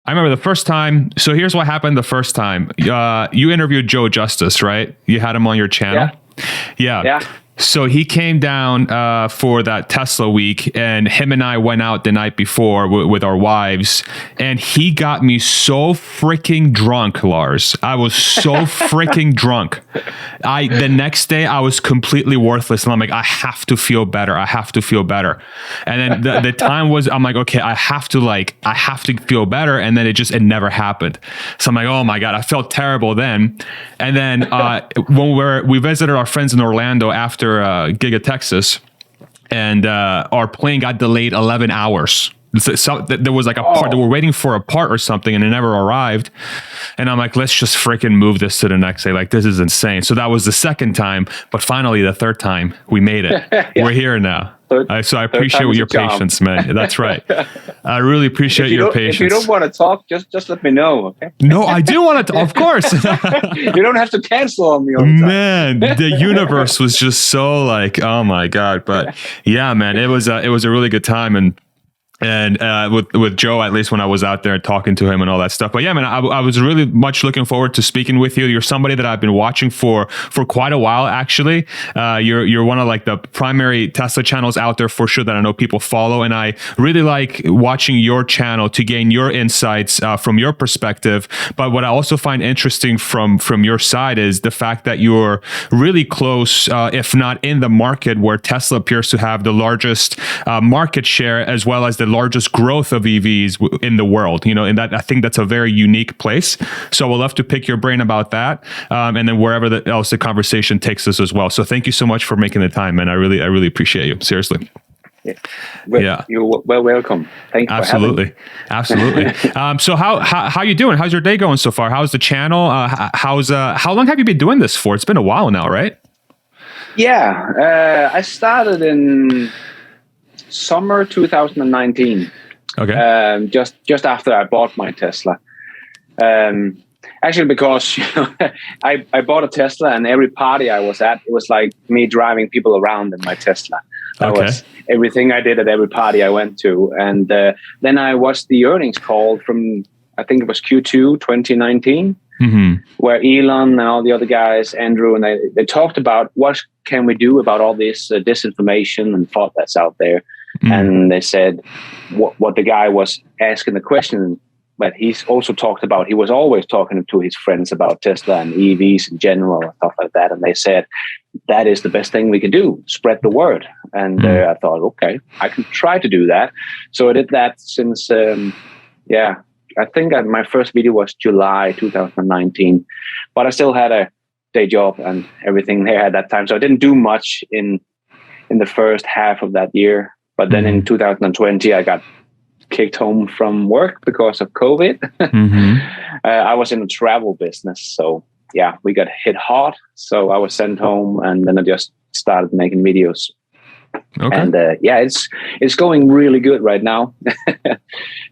I remember the first time. So here's what happened the first time. You interviewed Joe Justice, right? You had him on your channel. Yeah. So he came down for that Tesla week, and him and I went out the night before with our wives, and he got me so freaking drunk, Lars. I was so freaking drunk. The next day I was completely worthless, and I'm like, I have to feel better. And then the time was, I'm like, okay, I have to feel better. And then it never happened. So I'm like, oh my God, I felt terrible then. And then when we visited our friends in Orlando after Giga Texas, and our plane got delayed 11 hours. So there was like a part that we're waiting for a part or something, and it never arrived. And I'm like, let's just freaking move this to the next day. Like, this is insane. So that was the second time, but finally the third time we made it. We're here now. So I appreciate your patience, man. That's right. I really appreciate your patience. If you don't want to talk, just let me know. Okay? No, I do want to. Of course. You don't have to cancel on me all the time. Man, the universe was just so like, oh my God. But yeah, man, it was a really good time. And with Joe, at least when I was out there talking to him and all that stuff. But yeah, man, I was really much looking forward to speaking with you. You're somebody that I've been watching for quite a while, actually. You're one of like the primary Tesla channels out there for sure that I know people follow. And I really like watching your channel to gain your insights from your perspective. But what I also find interesting from your side is the fact that you're really close, if not in the market where Tesla appears to have the largest market share, as well as the largest growth of EVs in the world, and that I think that's a very unique place. So we'll love to pick your brain about that, and then wherever else the conversation takes us as well. So thank you so much for making the time, man. I really appreciate you. Seriously. Yeah. You're well welcome. Thank you. Absolutely. So how you doing? How's your day going so far? How's the channel? How long have you been doing this for? It's been a while now, right? Yeah. I started in summer 2019. Okay. Just after I bought my Tesla. Actually, because I bought a Tesla, and every party I was at, it was like me driving people around in my Tesla. That was everything I did at every party I went to. And then I watched the earnings call from, I think it was Q2 2019, where Elon and all the other guys, Andrew, and they talked about what can we do about all this disinformation and thought that's out there. And they said what the guy was asking the question, but he's also talked about, he was always talking to his friends about Tesla and EVs in general and stuff like that. And they said, that is the best thing we can do, spread the word. And I thought, okay, I can try to do that. So I did that since, I think my first video was July 2019, but I still had a day job and everything there at that time. So I didn't do much in the first half of that year. But then in 2020, I got kicked home from work because of COVID. I was in the travel business. So yeah, we got hit hard. So I was sent home, and then I just started making videos. Okay. And it's going really good right now.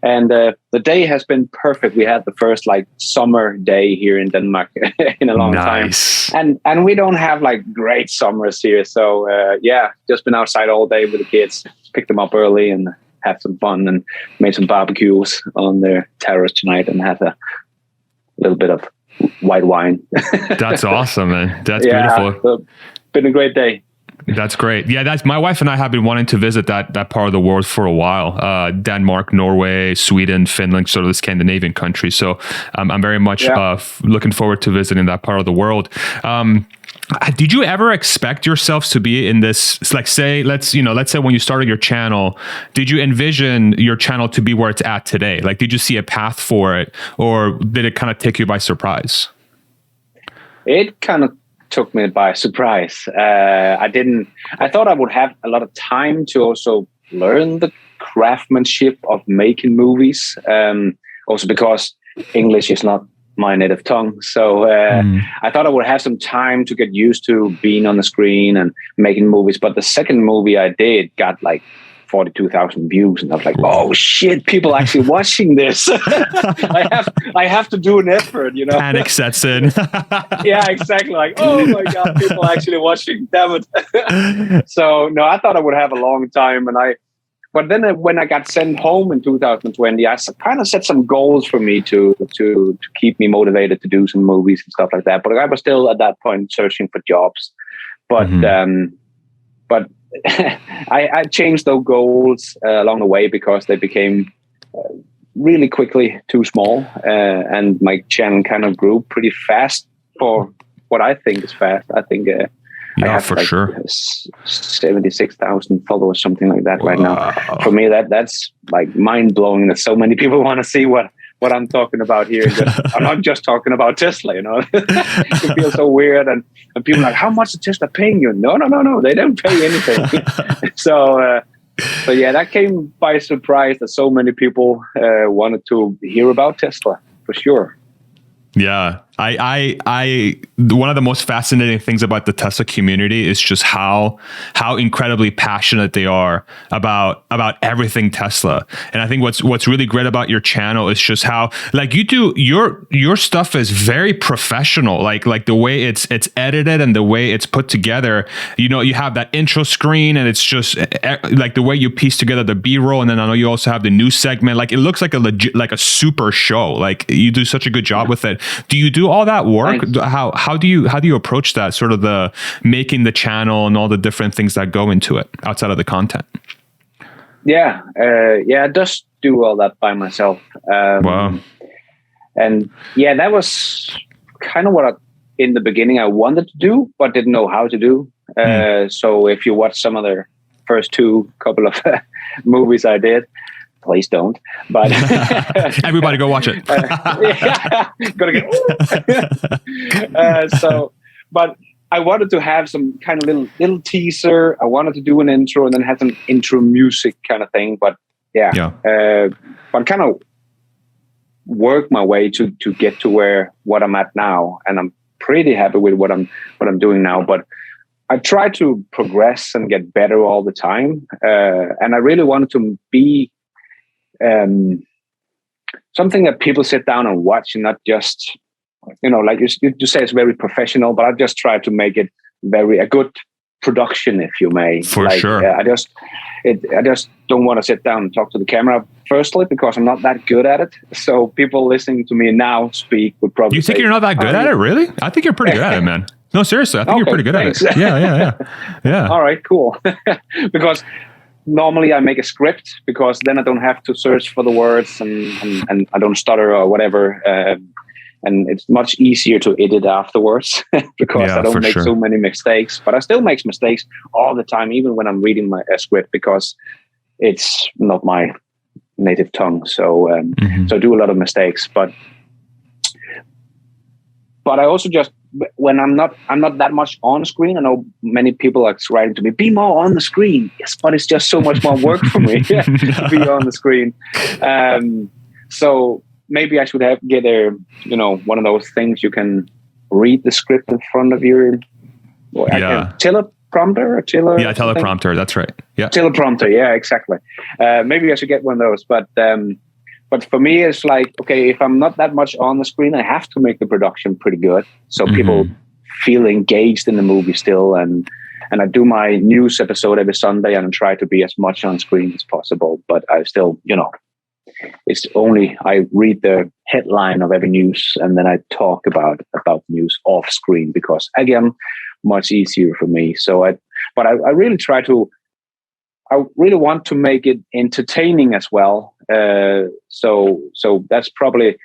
And the day has been perfect. We had the first summer day here in Denmark in a long time. And we don't have great summers here. So just been outside all day with the kids, picked them up early and had some fun and made some barbecues on their terrace tonight and had a little bit of white wine. That's awesome, man. That's beautiful. So been a great day. That's great. Yeah, that's my wife and I have been wanting to visit that part of the world for a while. Denmark, Norway, Sweden, Finland, sort of the Scandinavian countries. So I'm very much looking forward to visiting that part of the world. Did you ever expect yourselves to be in this? Let's say when you started your channel, did you envision your channel to be where it's at today? Did you see a path for it, or did it kind of take you by surprise? It kind of took me by surprise. I thought I would have a lot of time to also learn the craftsmanship of making movies. Also because English is not my native tongue. So I thought I would have some time to get used to being on the screen and making movies. But the second movie I did got 42,000 views, and I was like, "Oh shit! People actually watching this. I have to do an effort, Panic sets in. Yeah, exactly. Oh my god, people actually watching. Damn it! So no, I thought I would have a long time, and but then when I got sent home in 2020, I kind of set some goals for me to keep me motivated to do some movies and stuff like that. But I was still at that point searching for jobs. But but I changed those goals along the way because they became really quickly too small, and my channel kind of grew pretty fast for what I think is fast. I think. I have for sure 76,000 followers, something like that right now. For me, that's like mind blowing that so many people want to see what I'm talking about here. I'm not just talking about Tesla, you know. It feels so weird, and people are like, how much is Tesla paying you? No, they don't pay anything. So yeah, that came by surprise that so many people wanted to hear about Tesla, for sure. Yeah, I one of the most fascinating things about the Tesla community is just how incredibly passionate they are about everything Tesla. And I think what's really great about your channel is just how, like, you do your stuff is very professional, like the way it's edited and the way it's put together. You know, you have that intro screen, and it's just like the way you piece together the B-roll, and then I know you also have the news segment. Like, it looks like a super show. Like, you do such a good job with it. Do you do all that work? Nice. How do you approach that, sort of the making the channel and all the different things that go into it outside of the content? Yeah, I just do all that by myself. Wow. And yeah, that was kind of what in the beginning I wanted to do, but didn't know how to do. So if you watch some of the first couple of movies I did, please don't. But everybody go watch it. Gotta get. But I wanted to have some kind of little teaser. I wanted to do an intro and then have some intro music kind of thing. But but kind of work my way to get to what I'm at now, and I'm pretty happy with what I'm doing now. But I try to progress and get better all the time, and I really wanted to be something that people sit down and watch, and not just, you know, like you say, it's very professional, but I just try to make it a good production, if you may. For sure. I just don't want to sit down and talk to the camera, firstly, because I'm not that good at it. So people listening to me now speak would probably. You think you're not that good at it, really? I think you're pretty good at it, man. No, seriously, I think you're pretty good at it. Yeah. All right, cool. Because normally I make a script, because then I don't have to search for the words and I don't stutter or whatever. And it's much easier to edit afterwards because I don't make so many mistakes. But I still make mistakes all the time, even when I'm reading my script, because it's not my native tongue. So so I do a lot of mistakes. But I also just, when I'm not that much on screen, I know many people are writing to me, be more on the screen. Yes, but it's just so much more work for me to be on the screen. So maybe I should get one of those things you can read the script in front of you. Teleprompter or Tiller? Yeah, teleprompter. That's right. Yeah, teleprompter. Yeah, exactly. Maybe I should get one of those. But for me, it's like, okay, if I'm not that much on the screen, I have to make the production pretty good, so people feel engaged in the movie still. And I do my news episode every Sunday, and I try to be as much on screen as possible. But I still, it's only I read the headline of every news, and then I talk about news off screen, because again, much easier for me. So I really try to. I really want to make it entertaining as well. So that's probably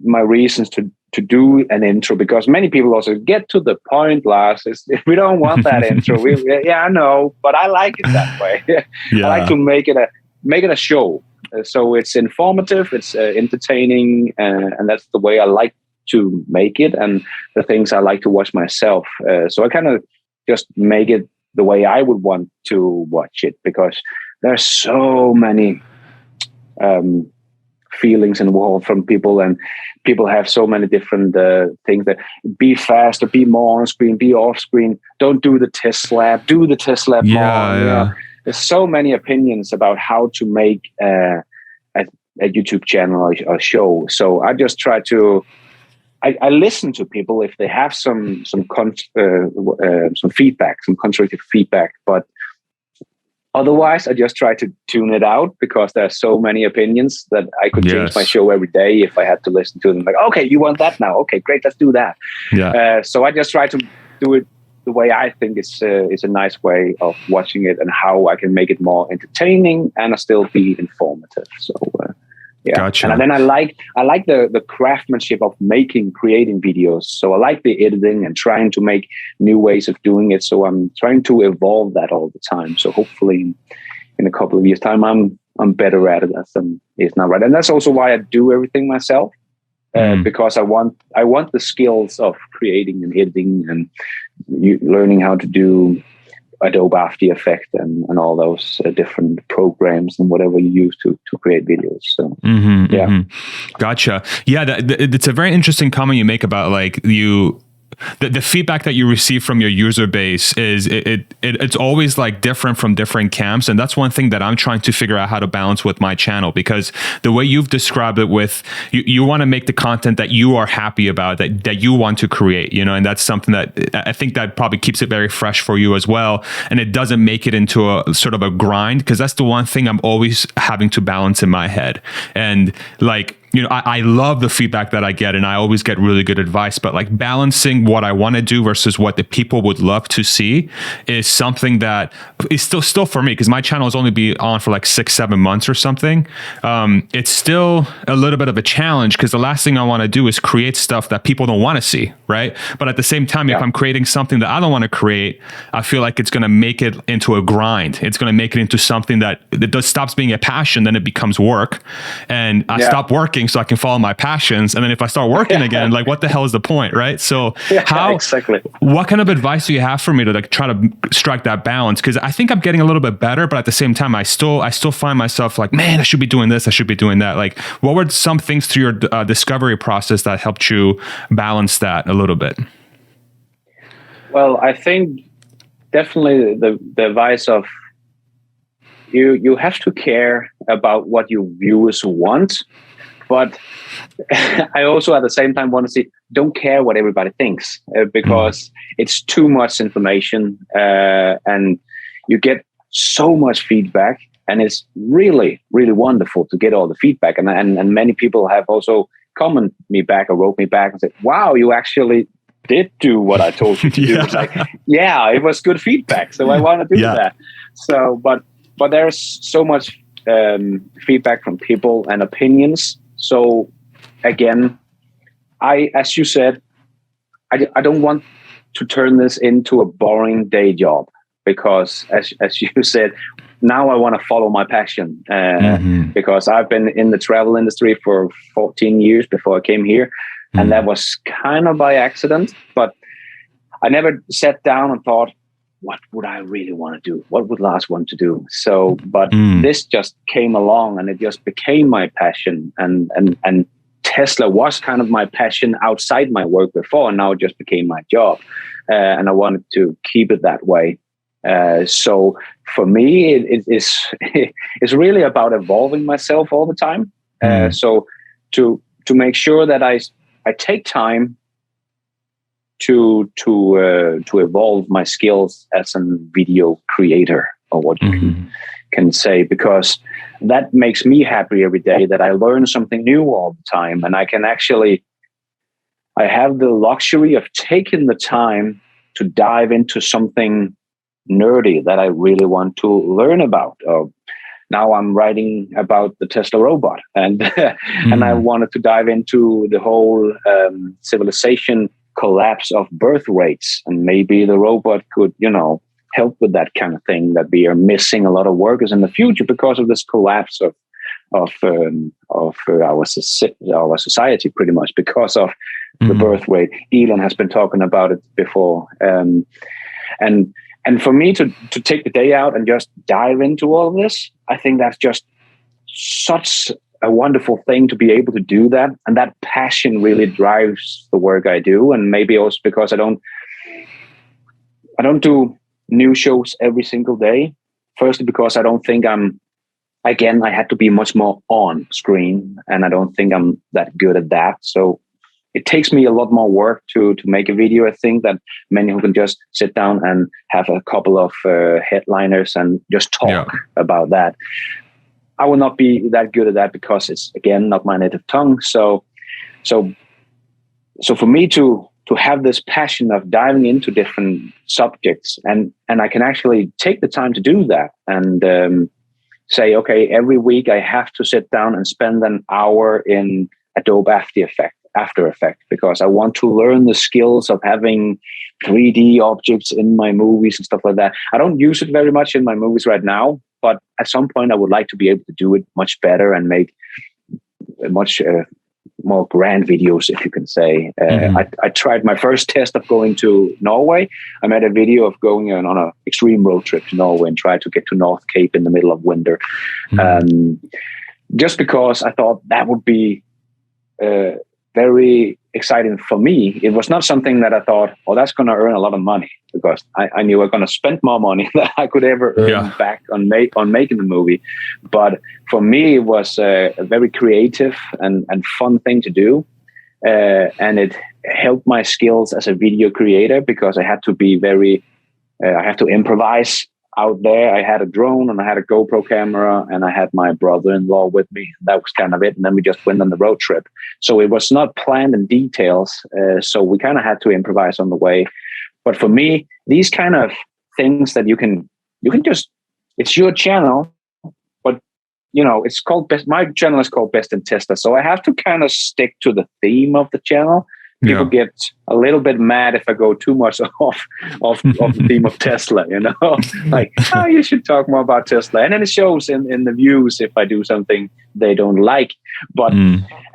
my reasons to do an intro, because many people also get to the point, Lars. We don't want that intro. I know, but I like it that way. I like to make it a show. So it's informative, it's entertaining, and that's the way I like to make it, and the things I like to watch myself. So I kind of just make it the way I would want to watch it, because there's so many feelings involved from people, and people have so many different things that be fast or be more on screen, be off screen, don't do the test lab, do the test lab more. Yeah. There's so many opinions about how to make a YouTube channel or show. So I just try to I listen to people if they have some feedback, some constructive feedback, but Otherwise, I just try to tune it out because there are so many opinions that I could change my show every day if I had to listen to them. Like, okay, you want that now? Okay, great, let's do that. Yeah. So I just try to do it the way I think is a nice way of watching it, and how I can make it more entertaining and still be informative. So yeah, gotcha. And then I like the craftsmanship of creating videos. So I like the editing and trying to make new ways of doing it. So I'm trying to evolve that all the time. So hopefully in a couple of years' time, I'm better at it than is now, right? And that's also why I do everything myself, because I want the skills of creating and editing and learning how to do Adobe After Effects and all those different programs and whatever you use to create videos. So Gotcha. Yeah, it's a very interesting comment you make about like the feedback that you receive from your user base is it's always like different from different camps. And that's one thing that I'm trying to figure out how to balance with my channel, because the way you've described it with you want to make the content that you are happy about, that you want to create, and that's something that I think that probably keeps it very fresh for you as well. And it doesn't make it into a sort of a grind, because that's the one thing I'm always having to balance in my head. And like, I love the feedback that I get, and I always get really good advice, but like balancing what I want to do versus what the people would love to see is something that is still for me, because my channel has only been on for like 6-7 months or something. It's still a little bit of a challenge, because the last thing I want to do is create stuff that people don't want to see, right? But at the same time, if I'm creating something that I don't want to create, I feel like it's going to make it into a grind. It's going to make it into something that stops being a passion, then it becomes work, and I stop working so I can follow my passions. And then if I start working again, like what the hell is the point, right? So what kind of advice do you have for me to like try to strike that balance? Because I think I'm getting a little bit better, but at the same time, I still find myself like, man, I should be doing this, I should be doing that. Like, what were some things through your discovery process that helped you balance that a little bit? Well, I think definitely the advice of you have to care about what your viewers want. But I also at the same time want to say, don't care what everybody thinks, because it's too much information, and you get so much feedback, and it's really, really wonderful to get all the feedback. And many people have also commented me back or wrote me back and said, wow, you actually did do what I told you to do. It's like, it was good feedback. So I want to do that. So, but there's so much feedback from people and opinions. So again, as you said, I don't want to turn this into a boring day job, because as you said, now I want to follow my passion, because I've been in the travel industry for 14 years before I came here. And that was kind of by accident, but I never sat down and thought, what would I really want to do? What would Lars want to do? So, but this just came along and it just became my passion. And Tesla was kind of my passion outside my work before, and now it just became my job. And I wanted to keep it that way. So for me, it's really about evolving myself all the time. So to make sure that I take time to evolve my skills as a video creator, or what you can say, because that makes me happy every day, that I learn something new all the time. And I have the luxury of taking the time to dive into something nerdy that I really want to learn about. Now I'm writing about the Tesla robot, and and I wanted to dive into the whole civilization collapse of birth rates, and maybe the robot could, help with that kind of thing, that we are missing a lot of workers in the future because of this collapse of our society, pretty much because of the birth rate. Elon has been talking about it before, and for me to take the day out and just dive into all of this, I think that's just such a wonderful thing to be able to do that. And that passion really drives the work I do. And maybe also because I don't do new shows every single day. Firstly, because I don't think I had to be much more on screen, and I don't think I'm that good at that. So it takes me a lot more work to make a video. I think that many who can just sit down and have a couple of headliners and just talk about that. I will not be that good at that because it's, again, not my native tongue. So for me to have this passion of diving into different subjects, and I can actually take the time to do that and say, okay, every week I have to sit down and spend an hour in Adobe After Effects, because I want to learn the skills of having 3D objects in my movies and stuff like that. I don't use it very much in my movies right now, but at some point I would like to be able to do it much better and make much more grand videos, if you can say. I tried my first test of going to Norway. I made a video of going on an extreme road trip to Norway and tried to get to North Cape in the middle of winter. Just because I thought that would be very exciting for me. It was not something that I thought, oh, that's going to earn a lot of money, because I knew I was going to spend more money than I could ever earn back on making the movie. But for me, it was a very creative and fun thing to do. And it helped my skills as a video creator, because I had to be I have to improvise out there. I had a drone and I had a GoPro camera and I had my brother-in-law with me. That was kind of it. And then we just went on the road trip. So it was not planned in details. So we kind of had to improvise on the way. But for me, these kind of things that you can just, it's your channel, but it's called my channel is called Best in Tesla. So I have to kind of stick to the theme of the channel. People get a little bit mad if I go too much off the theme of Tesla, like, you should talk more about Tesla. And then it shows in the views if I do something they don't like. But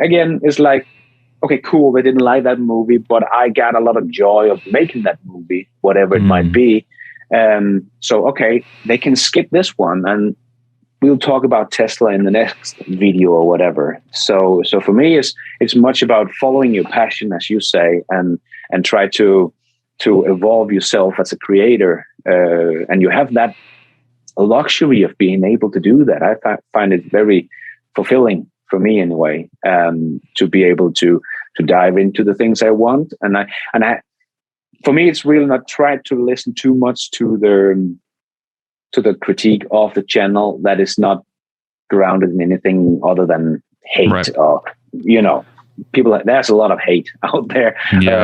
again, it's like, okay, cool, they didn't like that movie, but I got a lot of joy of making that movie, whatever it might be. So, okay, they can skip this one and we'll talk about Tesla in the next video or whatever. So for me, it's much about following your passion, as you say, and try to evolve yourself as a creator. And you have that luxury of being able to do that. I find it very fulfilling for me anyway, to be able to dive into the things I want. And I, for me, it's really not try to listen too much to the critique of the channel that is not grounded in anything other than hate, or people. There's a lot of hate out there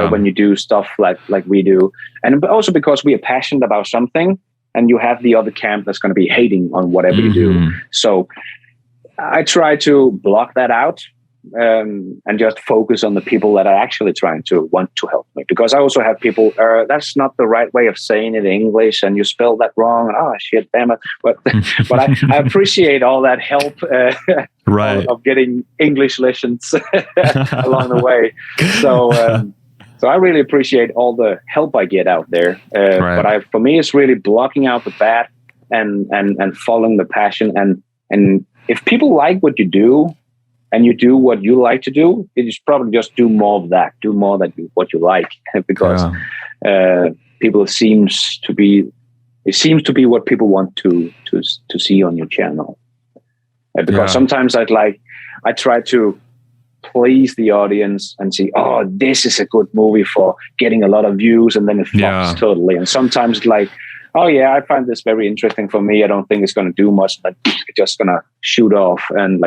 when you do stuff like we do, and also because we are passionate about something, and you have the other camp that's going to be hating on whatever you do. So I try to block that out. And just focus on the people that are actually trying to want to help me, because I also have people, that's not the right way of saying it in English and you spelled that wrong, and oh shit, damn it. But I appreciate all that help of getting English lessons along the way. So I really appreciate all the help I get out there. But for me, it's really blocking out the bad and following the passion. And if people like what you do, and you do what you like to do, it is probably just do more of that. Do more what you like, because people seems to be what people want to see on your channel. Because sometimes I try to please the audience and say, oh, this is a good movie for getting a lot of views, and then it flops totally. And sometimes it's like, oh yeah, I find this very interesting for me. I don't think it's going to do much, but it's just going to shoot off. And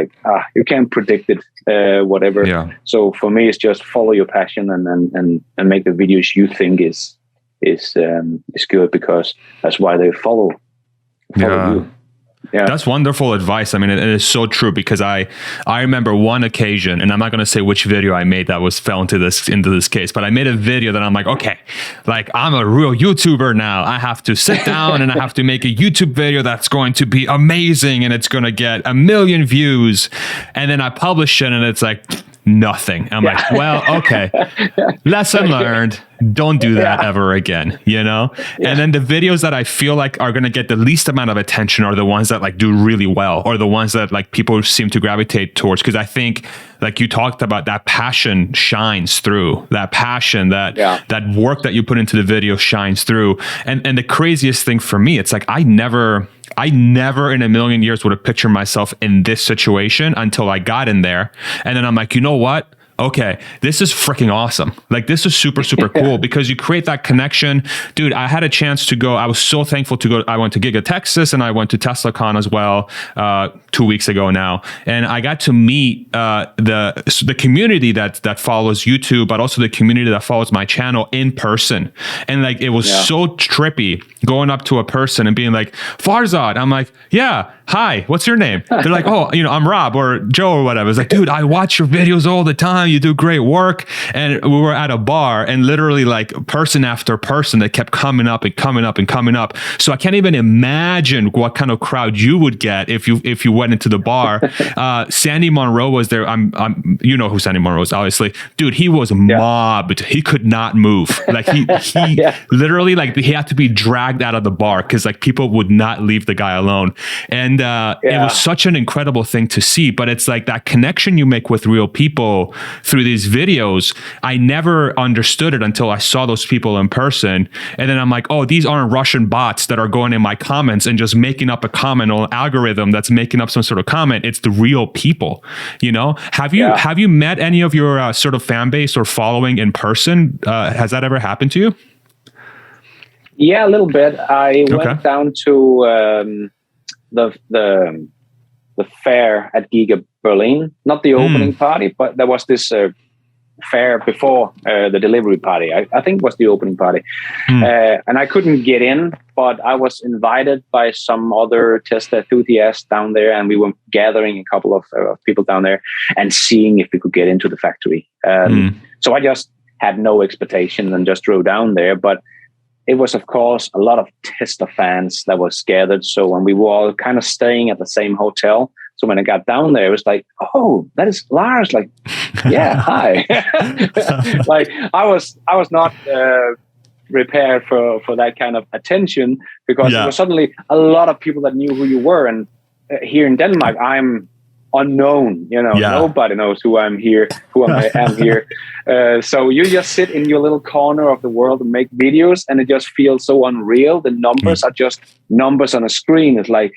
you can't predict it, whatever. Yeah. So for me, it's just follow your passion and make the videos you think is good, because that's why they follow you. Yeah. That's wonderful advice. I mean, it is so true, because I remember one occasion, and I'm not going to say which video I made that fell into this case, but I made a video that I'm like, okay, like I'm a real YouTuber now. I have to sit down and I have to make a YouTube video that's going to be amazing and it's going to get 1 million views. And then I publish it and it's like nothing. I'm like, well, okay, lesson learned. Don't do that ever again, And then the videos that I feel like are going to get the least amount of attention are the ones that do really well, or the ones that people seem to gravitate towards. Because I think, like you talked about, that passion shines through. That passion, that work that you put into the video shines through. And the craziest thing for me, it's like I never in a million years would have pictured myself in this situation until I got in there. And then I'm like, you know what? okay, this is freaking awesome. Like, this is super, super cool because you create that connection. Dude, I had a chance to go. I was so thankful to go. I went to Giga Texas and I went to TeslaCon as well 2 weeks ago now. And I got to meet the community that follows YouTube, but also the community that follows my channel in person. And like, it was so trippy going up to a person and being like, Farzad. I'm like, yeah, hi, what's your name? They're like, oh, I'm Rob or Joe or whatever. It's like, dude, I watch your videos all the time. You do great work. And we were at a bar and literally like person after person that kept coming up and coming up and coming up. So I can't even imagine what kind of crowd you would get if you went into the bar. Sandy Monroe was there. You know who Sandy Monroe is, obviously. Dude, he was mobbed. He could not move. Like he literally, like, he had to be dragged out of the bar because like people would not leave the guy alone. And it was such an incredible thing to see. But it's like that connection you make with real people through these videos. I never understood it until I saw those people in person. And then I'm like, oh, these aren't Russian bots that are going in my comments and just making up a comment or an algorithm that's making up some sort of comment. It's the real people, Have you met any of your sort of fan base or following in person? Has that ever happened to you? Yeah, a little bit. I went down to the fair at Giga Berlin, not the opening party, but there was this fair before the delivery party. I think it was the opening party. And I couldn't get in, but I was invited by some other Tesla enthusiasts down there, and we were gathering a couple of people down there and seeing if we could get into the factory. So I just had no expectation and just drove down there, but it was, of course, a lot of Tesla fans that was gathered. So when we were all kind of staying at the same hotel, so when I got down there, it was like, oh, that is Lars. Like, yeah, hi. Like, I was not prepared for that kind of attention because there was suddenly a lot of people that knew who you were. And here in Denmark, I'm unknown, nobody knows who I am here. So you just sit in your little corner of the world and make videos, and it just feels so unreal. The numbers are just numbers on a screen. It's like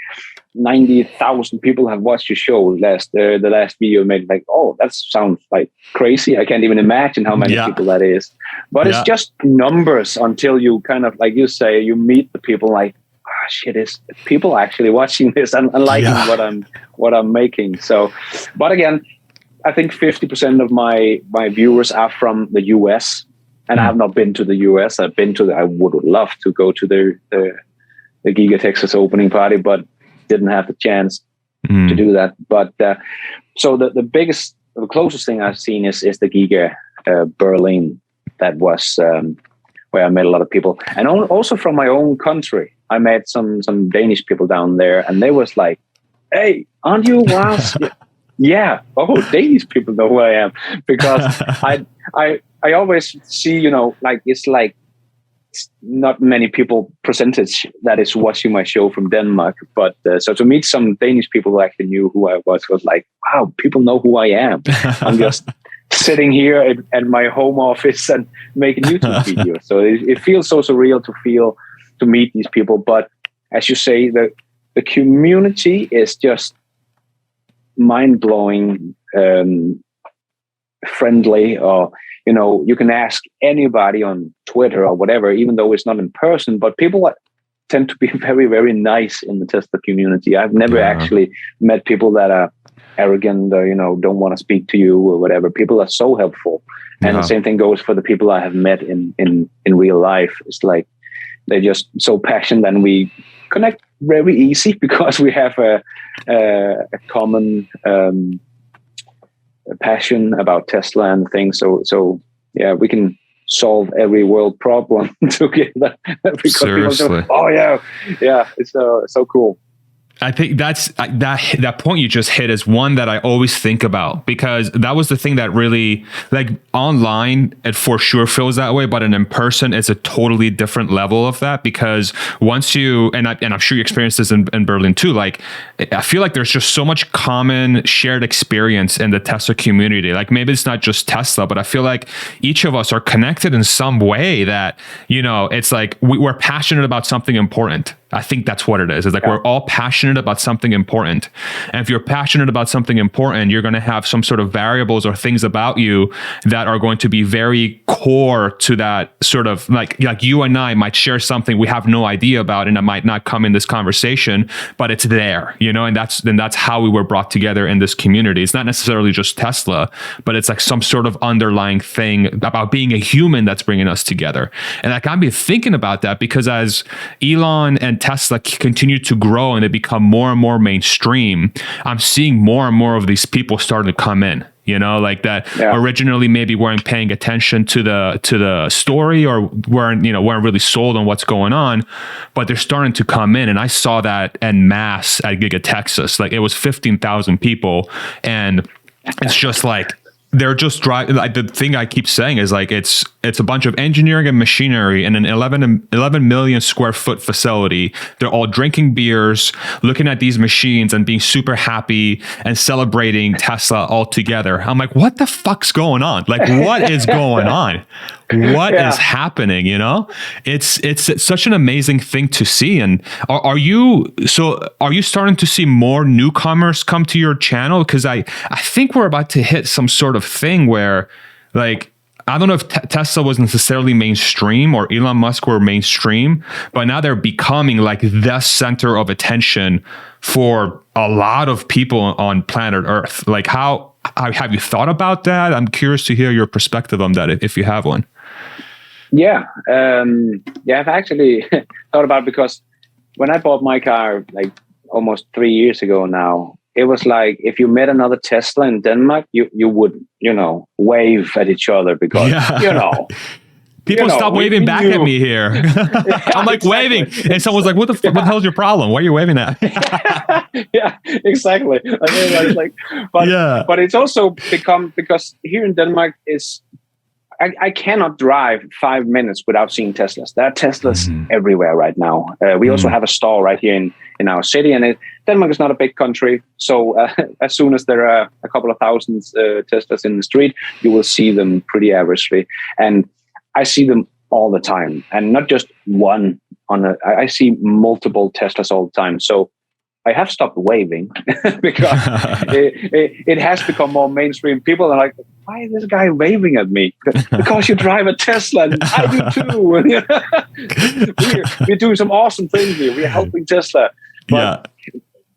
90,000 people have watched your show. The last video made, like, oh, that sounds like crazy. I can't even imagine how many people that is. But it's just numbers until you kind of, like you say, you meet the people like, shit, is people actually watching this and liking what I'm making. So, but again, I think 50% of my viewers are from the US, and I have not been to the US. I would love to go to the Giga Texas opening party, but didn't have the chance to do that. But so the closest thing I've seen is the Giga Berlin. That was where I met a lot of people, and also from my own country. I met some Danish people down there, and they was like, "Hey, aren't you Lars?" Yeah. Oh, Danish people know who I am, because I always see, like, it's like not many people percentage that is watching my show from Denmark, but so to meet some Danish people who actually knew who I was like, wow, people know who I am. I'm just sitting here at my home office and making YouTube videos. So it feels so surreal to meet these people. But as you say, the community is just mind-blowing, friendly, or you can ask anybody on Twitter or whatever, even though it's not in person, but people tend to be very, very nice in the Tesla community. I've never actually met people that are arrogant or, don't want to speak to you or whatever. People are so helpful. And the same thing goes for the people I have met in real life. It's like, they're just so passionate, and we connect very easy because we have a common passion about Tesla and things. So yeah, we can solve every world problem together. Seriously. Oh yeah, it's so cool. I think that's that point you just hit is one that I always think about, because that was the thing that really, like, online it for sure feels that way, but in person it's a totally different level of that, because once you and I'm sure you experienced this in Berlin too, like, I feel like there's just so much common shared experience in the Tesla community. Like, maybe it's not just Tesla, but I feel like each of us are connected in some way that, it's like we're passionate about something important. I think that's what it is. It's like we're all passionate about something important. And if you're passionate about something important, you're going to have some sort of variables or things about you that are going to be very core to that sort of like you and I might share something we have no idea about, and it might not come in this conversation, but it's there, and that's how we were brought together in this community. It's not necessarily just Tesla, but it's like some sort of underlying thing about being a human that's bringing us together. And like I've been thinking about that because as Elon and Tesla continue to grow and they become more and more mainstream, I'm seeing more and more of these people starting to come in, like that originally maybe weren't paying attention to the story or weren't really sold on what's going on, but they're starting to come in. And I saw that en masse at Giga Texas. Like it was 15,000 people, and it's just like they're just driving. Like the thing I keep saying is like it's a bunch of engineering and machinery in an 11 million square foot facility. They're all drinking beers, looking at these machines and being super happy and celebrating Tesla all together. I'm like, what the fuck's going on? Like, what is going on? What is happening? It's such an amazing thing to see. And are you starting to see more newcomers come to your channel? Because I think we're about to hit some sort of thing where, like, I don't know if Tesla was necessarily mainstream or Elon Musk were mainstream, but now they're becoming like the center of attention for a lot of people on planet Earth. Like, how have you thought about that? I'm curious to hear your perspective on that, if you have one. Yeah, I've actually thought about it because when I bought my car like almost 3 years ago now, it was like if you met another Tesla in Denmark, you would, wave at each other because, people stop waving back at me here. I'm like waving, and someone's like, "What the hell's your problem? Why are you waving at?" Yeah, exactly. But it's also become because here in Denmark I cannot drive 5 minutes without seeing Teslas. There are Teslas everywhere right now. We also have a store right here in our city, and Denmark is not a big country. So as soon as there are a couple of thousands Teslas in the street, you will see them pretty averagely. And I see them all the time, and not just one. I see multiple Teslas all the time. So I have stopped waving because it has become more mainstream. People are like, why is this guy waving at me? Because you drive a Tesla, and I do too. We're doing some awesome things here. We're helping Tesla. But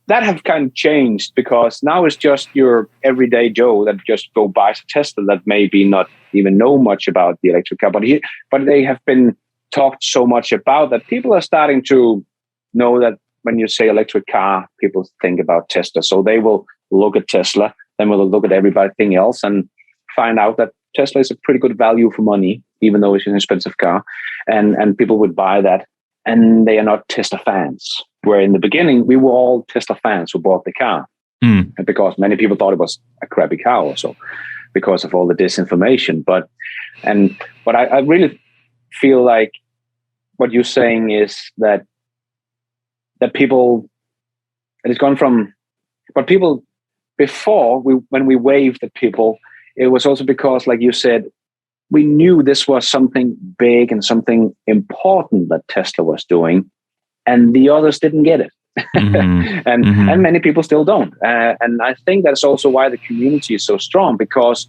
that have kind of changed because now it's just your everyday Joe that just go buys a Tesla that maybe not even know much about the electric car. But they have been talked so much about that people are starting to know that when you say electric car, people think about Tesla. So they will look at Tesla, then will look at everything else and find out that Tesla is a pretty good value for money, even though it's an expensive car. And people would buy that. And they are not Tesla fans. Where in the beginning, we were all Tesla fans who bought the car. Because many people thought it was a crappy car also because of all the disinformation. But I really feel like what you're saying is that people, and it's gone from, but people before when we waved at people, it was also because, like you said, we knew this was something big and something important that Tesla was doing, and the others didn't get it. And many people still don't. And I think that's also why the community is so strong, because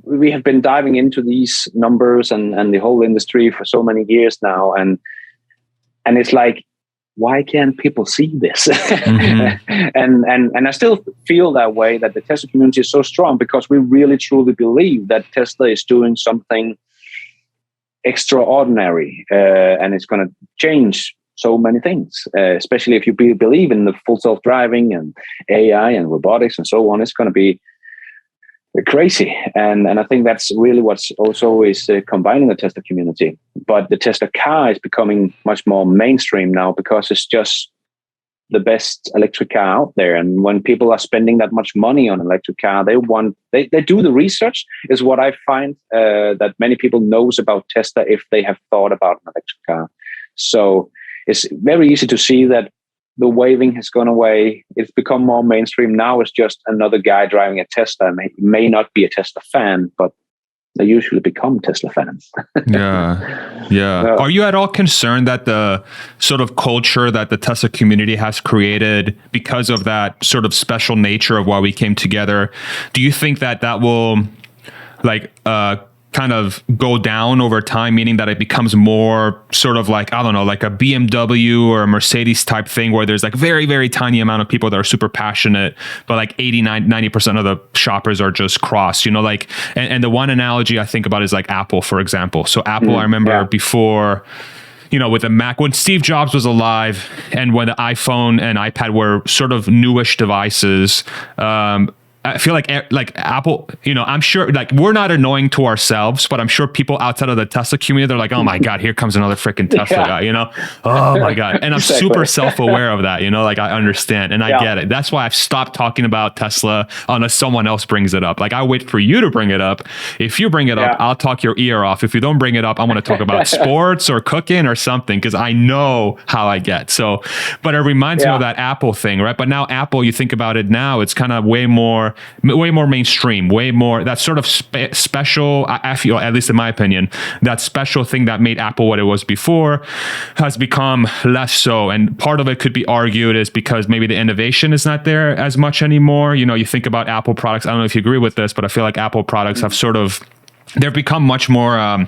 we have been diving into these numbers and the whole industry for so many years now. And it's like, why can't people see this? And I still feel that way, that the Tesla community is so strong because we really truly believe that Tesla is doing something extraordinary, and it's going to change so many things, especially if you believe in the full self-driving and AI and robotics and so on. It's going to be crazy. And I think that's really what's also is combining the Tesla community. But the Tesla car is becoming much more mainstream now because it's just the best electric car out there. And when people are spending that much money on an electric car, they do the research, is what I find that many people knows about Tesla if they have thought about an electric car. So it's very easy to see that the waving has gone away. It's become more mainstream. Now it's just another guy driving a Tesla. May not be a Tesla fan, but they usually become Tesla fans. Yeah. Are you at all concerned that the sort of culture that the Tesla community has created, because of that sort of special nature of why we came together, do you think that will kind of go down over time, meaning that it becomes more sort of like, I don't know, like a BMW or a Mercedes type thing, where there's like very, very tiny amount of people that are super passionate, but like 90% of the shoppers are just cross, like, and the one analogy I think about is like Apple, for example. So Apple, I remember before, with the Mac, when Steve Jobs was alive and when the iPhone and iPad were sort of newish devices, I feel like Apple, I'm sure, like, we're not annoying to ourselves, but I'm sure people outside of the Tesla community, they're like, oh my God, here comes another freaking Tesla guy, oh my God. And I'm super self-aware of that, like, I understand and I get it. That's why I've stopped talking about Tesla unless someone else brings it up. Like, I wait for you to bring it up. If you bring it up, I'll talk your ear off. If you don't bring it up, I want to talk about sports or cooking or something, because I know how I get. So, but it reminds me of that Apple thing, right? But now Apple, you think about it now, it's kind of way more mainstream, way more that sort of special, I feel, at least in my opinion, that special thing that made Apple what it was before has become less so. And part of it could be argued is because maybe the innovation is not there as much anymore. You think about Apple products, I don't know if you agree with this, but I feel like Apple products have sort of, they've become much more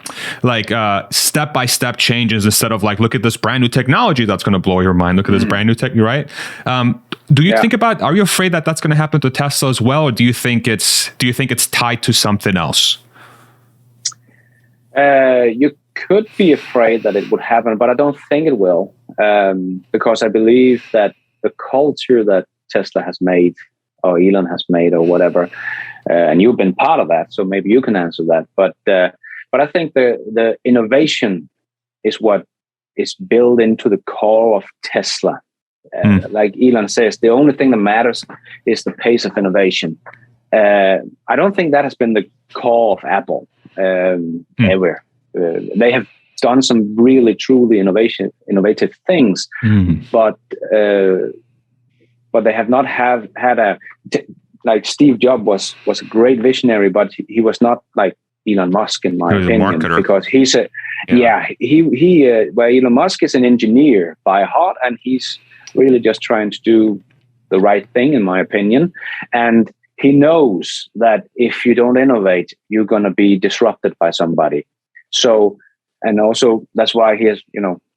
step-by-step changes instead of like, look at this brand new technology that's going to blow your mind. Look at this brand new tech, right? Do you think are you afraid that that's going to happen to Tesla as well? Or do you think it's tied to something else? You could be afraid that it would happen, but I don't think it will, because I believe that the culture that Tesla has made, or Elon has made, or whatever, and you've been part of that, so maybe you can answer that. But I think the innovation is what is built into the core of Tesla. Like Elon says, the only thing that matters is the pace of innovation. I don't think that has been the core of Apple ever. They have done some really, truly innovative things, but they have not had like Steve Jobs was a great visionary, but he was not like Elon Musk, in my opinion, because he's well, Elon Musk is an engineer by heart, and he's really just trying to do the right thing, in my opinion. And he knows that if you don't innovate, you're going to be disrupted by somebody. So, and also that's why he has,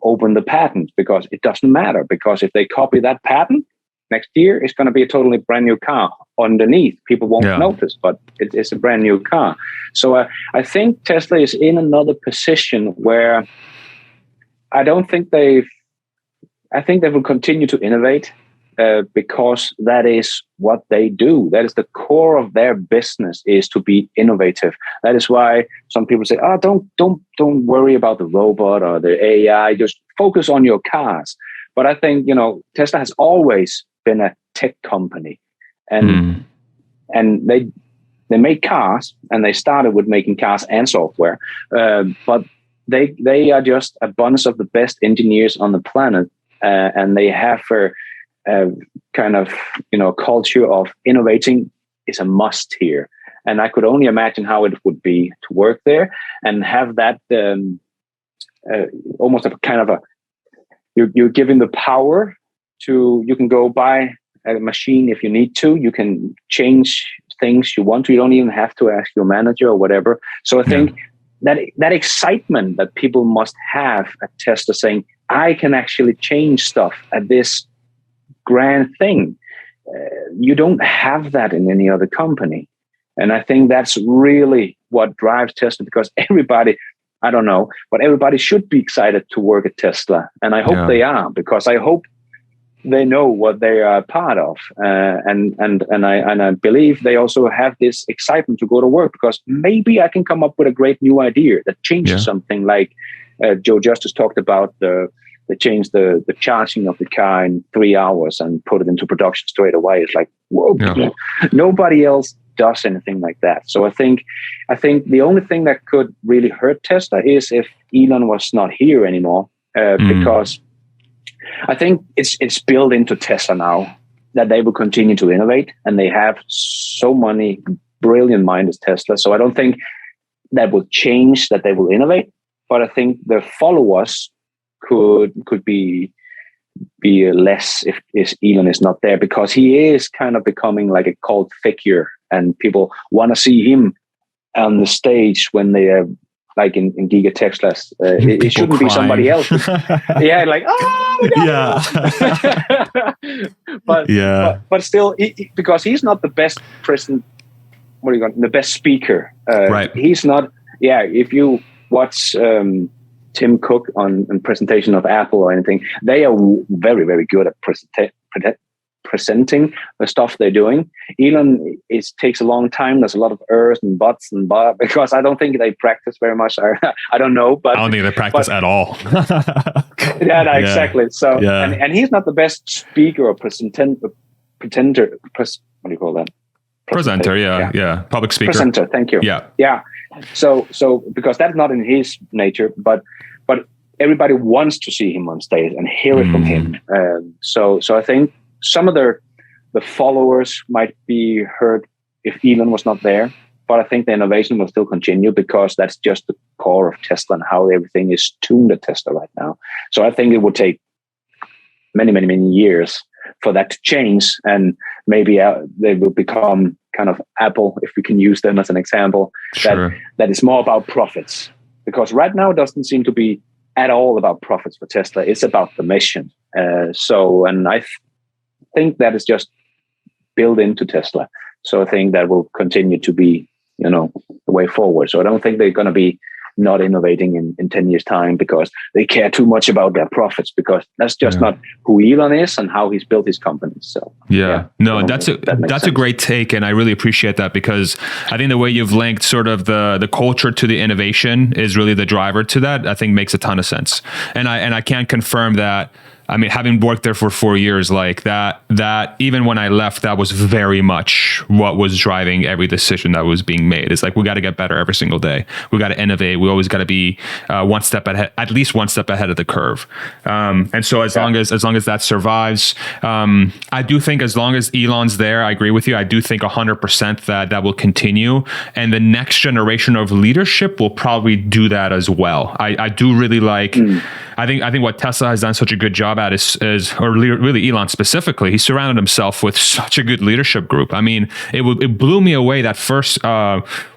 opened the patent, because it doesn't matter, because if they copy that patent, next year it's going to be a totally brand new car underneath. People won't notice, but it's a brand new car. So I think Tesla is in another position where I think they will continue to innovate because that is what they do. That is the core of their business, is to be innovative. That is why some people say, don't worry about the robot or the AI, just focus on your cars. But I think, Tesla has always been a tech company, and they make cars, and they started with making cars and software. But they are just a bunch of the best engineers on the planet. And they have a kind of, culture of innovating is a must here. And I could only imagine how it would be to work there and have that almost a kind of you're given the power to, you can go buy a machine if you need to. You can change things you want to. You don't even have to ask your manager or whatever. So I think that excitement that people must have at Tesla, saying, I can actually change stuff at this grand thing. You don't have that in any other company. And I think that's really what drives Tesla, because everybody, I don't know, but everybody should be excited to work at Tesla. And I hope they are, because I hope they know what they are part of. And I believe they also have this excitement to go to work, because maybe I can come up with a great new idea that changes something, like Joe Justice talked about they changed the charging of the car in 3 hours and put it into production straight away. It's like, whoa, nobody else does anything like that. So I think the only thing that could really hurt Tesla is if Elon was not here anymore, because I think it's built into Tesla now that they will continue to innovate, and they have so many brilliant minds as Tesla. So I don't think that will change, that they will innovate. But I think the followers could be less if Elon is not there, because he is kind of becoming like a cult figure, and people want to see him on the stage when they are like in Giga Teslas. It shouldn't be somebody else. Yeah, like, oh yeah. But still, because he's not the best person. What do you got? The best speaker. Right. He's not. Yeah. If you watch Tim Cook on presentation of Apple or anything, they are very, very good at presenting the stuff they're doing. Elon, it takes a long time. There's a lot of earth and buts and because I don't think they practice very much. I don't know, but I don't think they practice at all. Exactly. So, and he's not the best speaker or pretender. What do you call that? Presenter, yeah. Public speaker. Presenter, thank you. Yeah. So because that's not in his nature, but everybody wants to see him on stage and hear it from him. So I think some of the followers might be hurt if Elon was not there, but I think the innovation will still continue, because that's just the core of Tesla and how everything is tuned at Tesla right now. So I think it would take many, many, many years for that to change, and maybe they will become kind of Apple, if we can use them as an example. Sure. That is more about profits, because right now it doesn't seem to be at all about profits for Tesla. It's about the mission. And I think that is just built into Tesla. So I think that will continue to be, the way forward. So I don't think they're going to be not innovating in 10 years' time because they care too much about their profits, because that's just not who Elon is and how he's built his company. So that's a great take, and I really appreciate that, because I think the way you've linked sort of the culture to the innovation is really the driver to that. I think makes a ton of sense, and I can confirm that. I mean, having worked there for 4 years, like that even when I left, that was very much what was driving every decision that was being made. It's like, we got to get better every single day. We got to innovate. We always got to be one step ahead, at least one step ahead of the curve. And so as long as that survives, I do think as long as Elon's there, I agree with you. I do think 100% that will continue. And the next generation of leadership will probably do that as well. I do really like, I think what Tesla has done such a good job at is really Elon specifically, he surrounded himself with such a good leadership group. I mean, it blew me away that first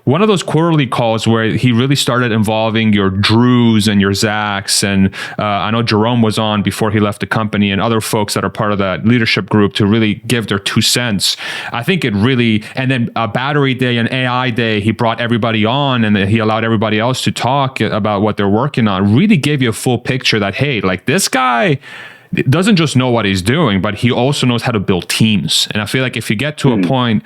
one of those quarterly calls where he really started involving your Drews and your Zachs, and I know Jerome was on before he left the company, and other folks that are part of that leadership group to really give their 2 cents. I think it really, and then a battery day and AI day, he brought everybody on and he allowed everybody else to talk about what they're working on. Really gave you a full picture that, hey, like, this guy doesn't just know what he's doing, but he also knows how to build teams. And I feel like if you get to a point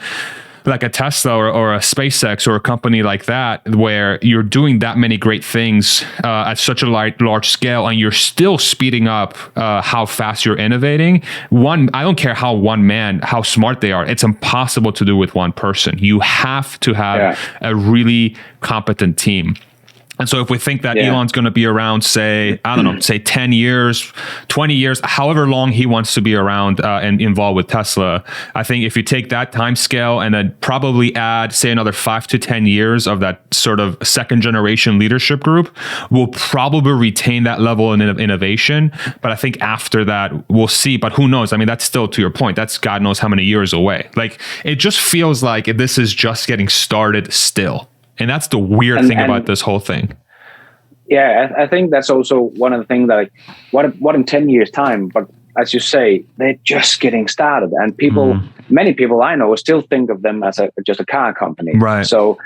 like a Tesla or a SpaceX or a company like that, where you're doing that many great things at such a large scale, and you're still speeding up how fast you're innovating. I don't care how smart they are. It's impossible to do with one person. You have to have a really competent team. And so if we think that Elon's going to be around, say, I don't know, say 10 years, 20 years, however long he wants to be around and involved with Tesla, I think if you take that time scale and then probably add, say, another 5 to 10 years of that sort of second generation leadership group, we'll probably retain that level of innovation. But I think after that, we'll see. But who knows? I mean, that's still, to your point, that's God knows how many years away. Like, it just feels like this is just getting started still. And that's the weird thing about this whole thing. Yeah, I think that's also one of the things that, what in 10 years' time, but as you say, they're just getting started. And many people I know still think of them as just a car company. Right. So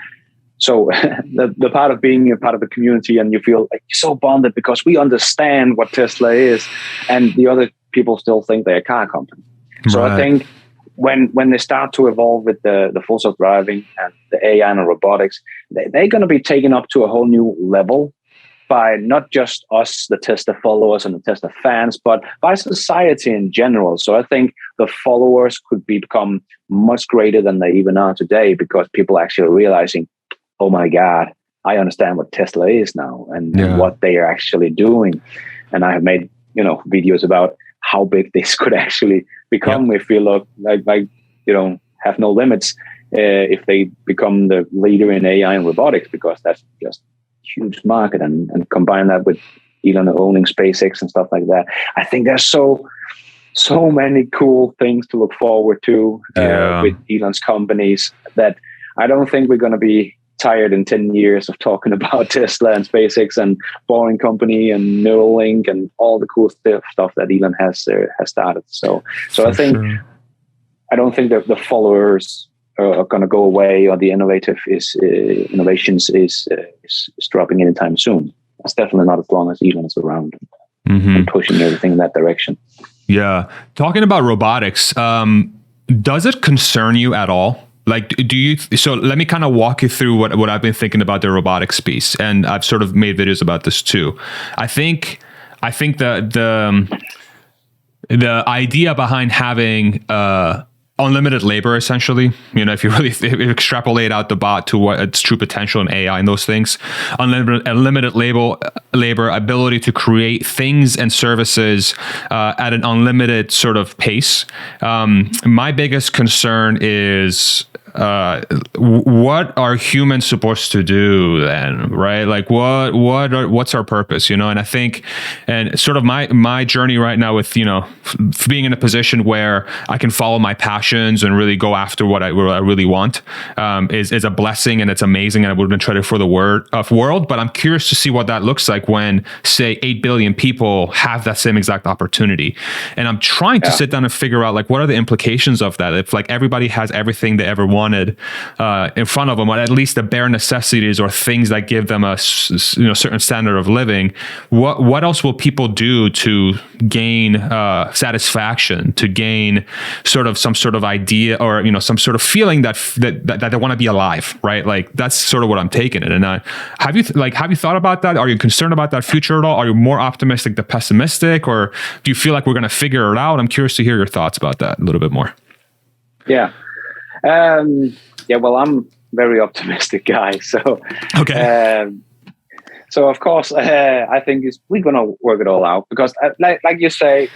the part of being a part of the community, and you feel like you're so bonded because we understand what Tesla is, and the other people still think they're a car company. So I think when they start to evolve with the full self-driving and the AI and robotics, they're going to be taken up to a whole new level by not just us, the Tesla followers and the Tesla fans, but by society in general. So I think the followers could become much greater than they even are today, because people are actually realizing, oh my God, I understand what Tesla is now and what they are actually doing. And I have made videos about how big this could actually become if you look like have no limits. if they become the leader in AI and robotics, because that's just a huge market. And combine that with Elon owning SpaceX and stuff like that, I think there's so many cool things to look forward to with Elon's companies, that I don't think we're going to be tired in 10 years of talking about Tesla and SpaceX and Boring Company and Neuralink and all the cool stuff that Elon has started. So I think I don't think that the followers are going to go away, or the innovations is dropping anytime soon. That's definitely not as long as Elon is around and pushing everything in that direction. Yeah. Talking about robotics, does it concern you at all? Like, so let me kind of walk you through what I've been thinking about the robotics piece. And I've sort of made videos about this too. I think the idea behind having, unlimited labor, essentially, if you really extrapolate out the bot to what its true potential in AI and those things, unlimited labor, ability to create things and services at an unlimited sort of pace. My biggest concern is, what are humans supposed to do then, right? Like what's our purpose, and I think, and sort of my journey right now with, being in a position where I can follow my passions and really go after what I really want, is a blessing, and it's amazing. And I would have been traded for the world, but I'm curious to see what that looks like when, say, 8 billion people have that same exact opportunity. And I'm trying to sit down and figure out, like, what are the implications of that? If, like, everybody has everything they ever wanted in front of them, or at least the bare necessities or things that give them a certain standard of living, what else will people do to gain satisfaction, to gain some sort of idea, or some sort of feeling that they want to be alive, right? Like, that's sort of what I'm taking it. And have you thought about that? Are you concerned about that future at all? Are you more optimistic than pessimistic, or do you feel like we're going to figure it out? I'm curious to hear your thoughts about that a little bit more. Yeah. Well, I'm a very optimistic guy. So, okay. So of course, I think we're going to work it all out, because like you say,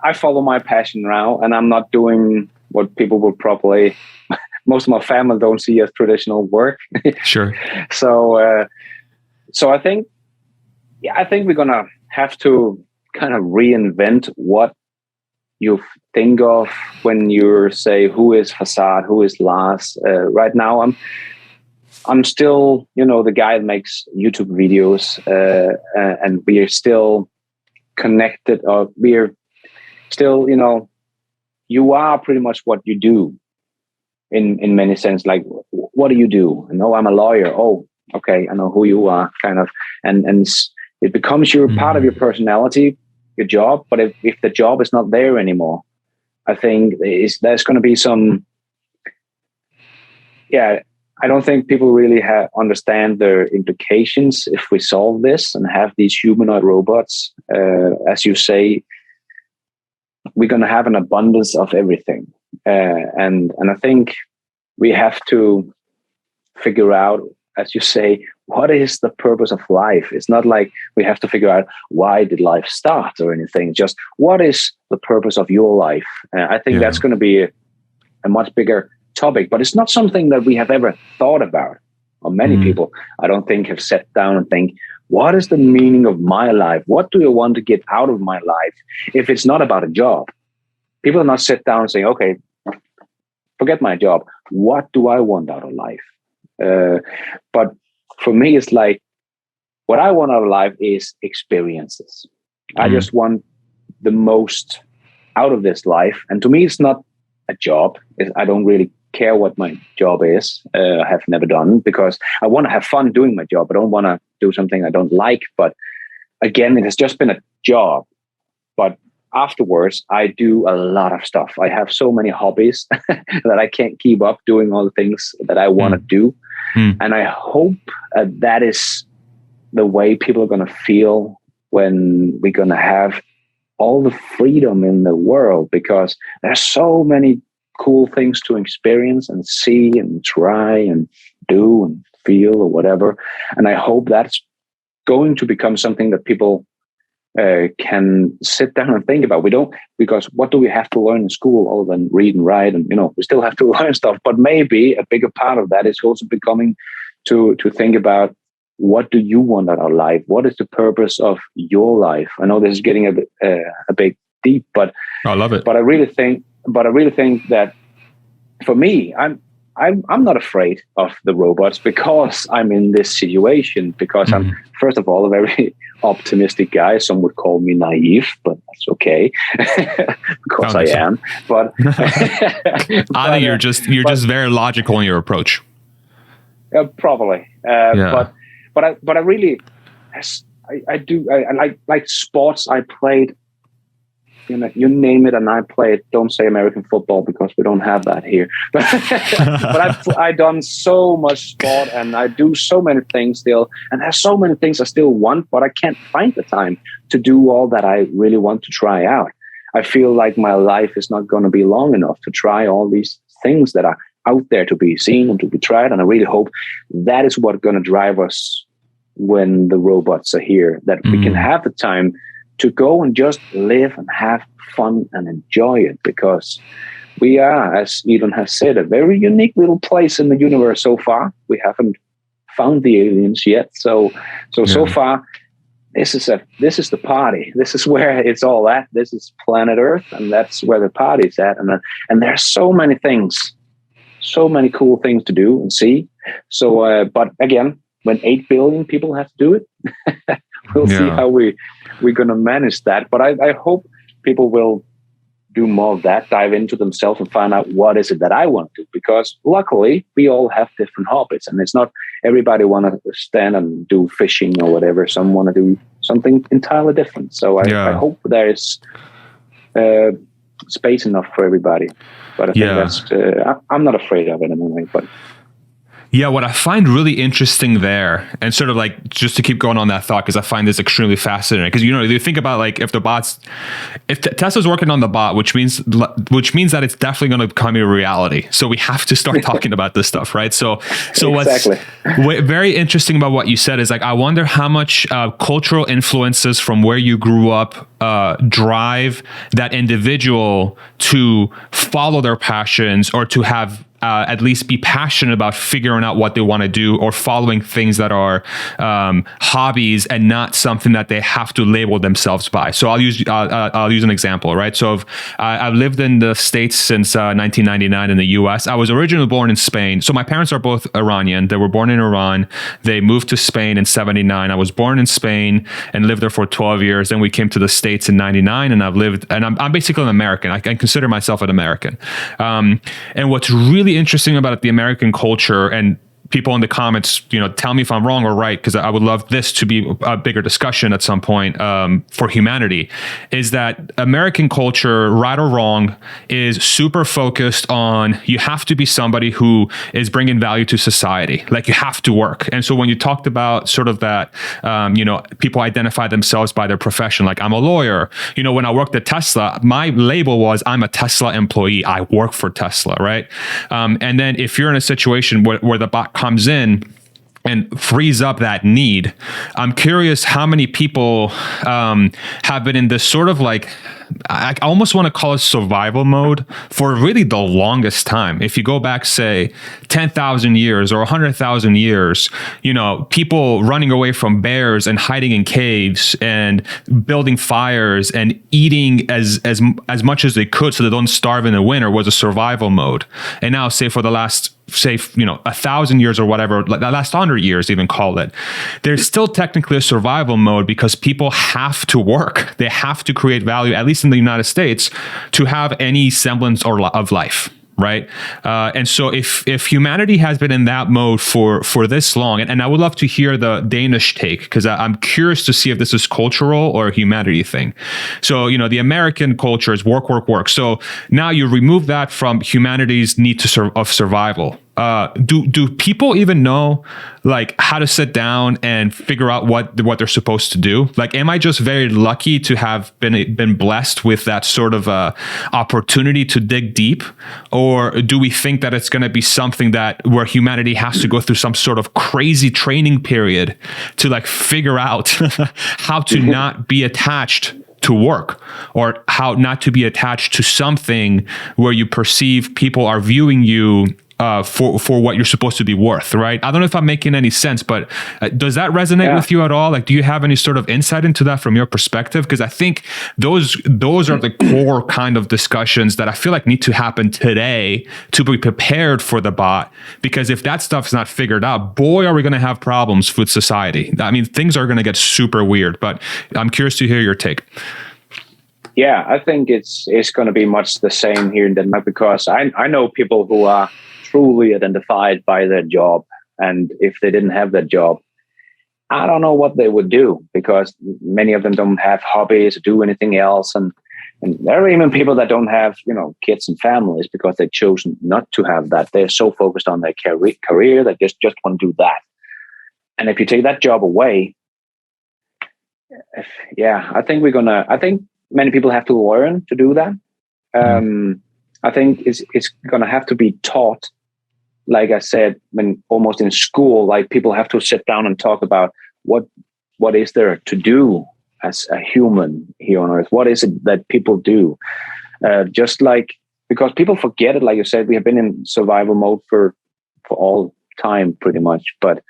I follow my passion now, and I'm not doing what people would probably, most of my family don't see as traditional work. Sure. So I think we're going to have to kind of reinvent what you think of when you say, who is Farzad, who is Lars. Right now, I'm still, the guy that makes YouTube videos, and we are still connected, or we're still, you are pretty much what you do in many sense. Like, what do you do? I'm a lawyer. Oh, okay, I know who you are, kind of, and it becomes your part of your personality, your job. But if the job is not there anymore, I think there's going to be some, I don't think people really understand the implications if we solve this and have these humanoid robots. As you say, we're going to have an abundance of everything. And I think we have to figure out, as you say, what is the purpose of life? It's not like we have to figure out why did life start or anything. Just what is the purpose of your life? I think that's going to be a much bigger topic, but it's not something that we have ever thought about. Or many people, I don't think, have sat down and think, what is the meaning of my life? What do I want to get out of my life? If it's not about a job, people are not sit down and say, okay, forget my job. What do I want out of life? But for me, it's like, what I want out of life is experiences. I just want the most out of this life. And to me, it's not a job. I don't really care what my job is. I have never done, because I want to have fun doing my job. I don't want to do something I don't like. But again, it has just been a job. But afterwards, I do a lot of stuff. I have so many hobbies that I can't keep up doing all the things that I want to do. And I hope that is the way people are going to feel when we're going to have all the freedom in the world, because there's so many cool things to experience and see and try and do and feel or whatever. And I hope that's going to become something that people can sit down and think about. We don't, because what do we have to learn in school other than read and write? And, we still have to learn stuff, but maybe a bigger part of that is also becoming to think about, what do you want out of life? What is the purpose of your life? I know this is getting a bit deep, but I love it. But I really think that for me, I'm not afraid of the robots because I'm in this situation, because I'm, first of all, a very optimistic guy. Some would call me naive, but that's okay. Because I am. But I think you're just very logical in your approach. Probably. But I really, I like sports. I played, you name it, and I played. Don't say American football because we don't have that here. But I've done so much sport, and I do so many things still, and there's so many things I still want, but I can't find the time to do all that I really want to try out. I feel like my life is not going to be long enough to try all these things that are out there to be seen and to be tried. And I really hope that is what's going to drive us when the robots are here, that we can have the time to go and just live and have fun and enjoy it, because we are, as Elon has said, a very unique little place in the universe so far. We haven't found the aliens yet. So far, this is the party. This is where it's all at. This is planet Earth, and that's where the party's at. And there's so many things, so many cool things to do and see. So, but again, when 8 billion people have to do it, we'll see how we're going to manage that. But I hope people will do more of that, dive into themselves and find out what is it that I want to do. Because luckily, we all have different hobbies, and it's not everybody want to stand and do fishing or whatever. Some want to do something entirely different. So I hope there is space enough for everybody. But I think that's, I'm not afraid of it anyway. But yeah, what I find really interesting there, and sort of like just to keep going on that thought, because I find this extremely fascinating. Because you think about like if Tesla's working on the bot, which means that it's definitely going to become a reality. So we have to start talking about this stuff, right? So exactly. What's very interesting about what you said is like, I wonder how much cultural influences from where you grew up drive that individual to follow their passions, or to have at least be passionate about figuring out what they want to do, or following things that are hobbies and not something that they have to label themselves by. So I'll use an example, right? So I've lived in the States since 1999 in the US. I was originally born in Spain. So my parents are both Iranian. They were born in Iran. They moved to Spain in 79. I was born in Spain and lived there for 12 years. Then we came to the States in 99, and I'm basically an American. I consider myself an American. And what's really interesting about the American culture, and people in the comments, tell me if I'm wrong or right, because I would love this to be a bigger discussion at some point for humanity, is that American culture, right or wrong, is super focused on you have to be somebody who is bringing value to society. Like you have to work. And so when you talked about sort of that, people identify themselves by their profession, like I'm a lawyer. When I worked at Tesla, my label was I'm a Tesla employee. I work for Tesla, right? And then if you're in a situation where the bot comes in and frees up that need, I'm curious how many people have been in this sort of like, I almost want to call it survival mode for really the longest time. If you go back, say, 10,000 years or 100,000 years, people running away from bears and hiding in caves and building fires and eating as much as they could so they don't starve in the winter was a survival mode. And now, say for the last 1,000 years or whatever, the last 100 years, even call it, there's still technically a survival mode because people have to work. They have to create value, at least in the United States, to have any semblance of life. Right. And so if humanity has been in that mode for this long, and I would love to hear the Danish take, because I'm curious to see if this is cultural or a humanity thing. So, the American culture is work, work, work. So now you remove that from humanity's need of survival. do people even know like how to sit down and figure out what they're supposed to do? Like, am I just very lucky to have been blessed with that sort of opportunity to dig deep, or do we think that it's going to be something that where humanity has to go through some sort of crazy training period to like figure out how to not be attached to work, or how not to be attached to something where you perceive people are viewing you for what you're supposed to be worth, right? I don't know if I'm making any sense, but does that resonate with you at all? Like, do you have any sort of insight into that from your perspective? Because I think those are the core kind of discussions that I feel like need to happen today to be prepared for the bot. Because if that stuff is not figured out, boy, are we going to have problems with society. I mean, things are going to get super weird, but I'm curious to hear your take. Yeah, I think it's going to be much the same here in Denmark, because I know people who are truly identified by their job. And if they didn't have that job, I don't know what they would do, because many of them don't have hobbies or do anything else. And there are even people that don't have, kids and families because they've chosen not to have that. They're so focused on their career that just want to do that. And if you take that job away, I think many people have to learn to do that. I think it's going to have to be taught. Like I said, when almost in school, like people have to sit down and talk about what is there to do as a human here on Earth? What is it that people do? Just like, because people forget it, like you said, we have been in survival mode for all time pretty much. But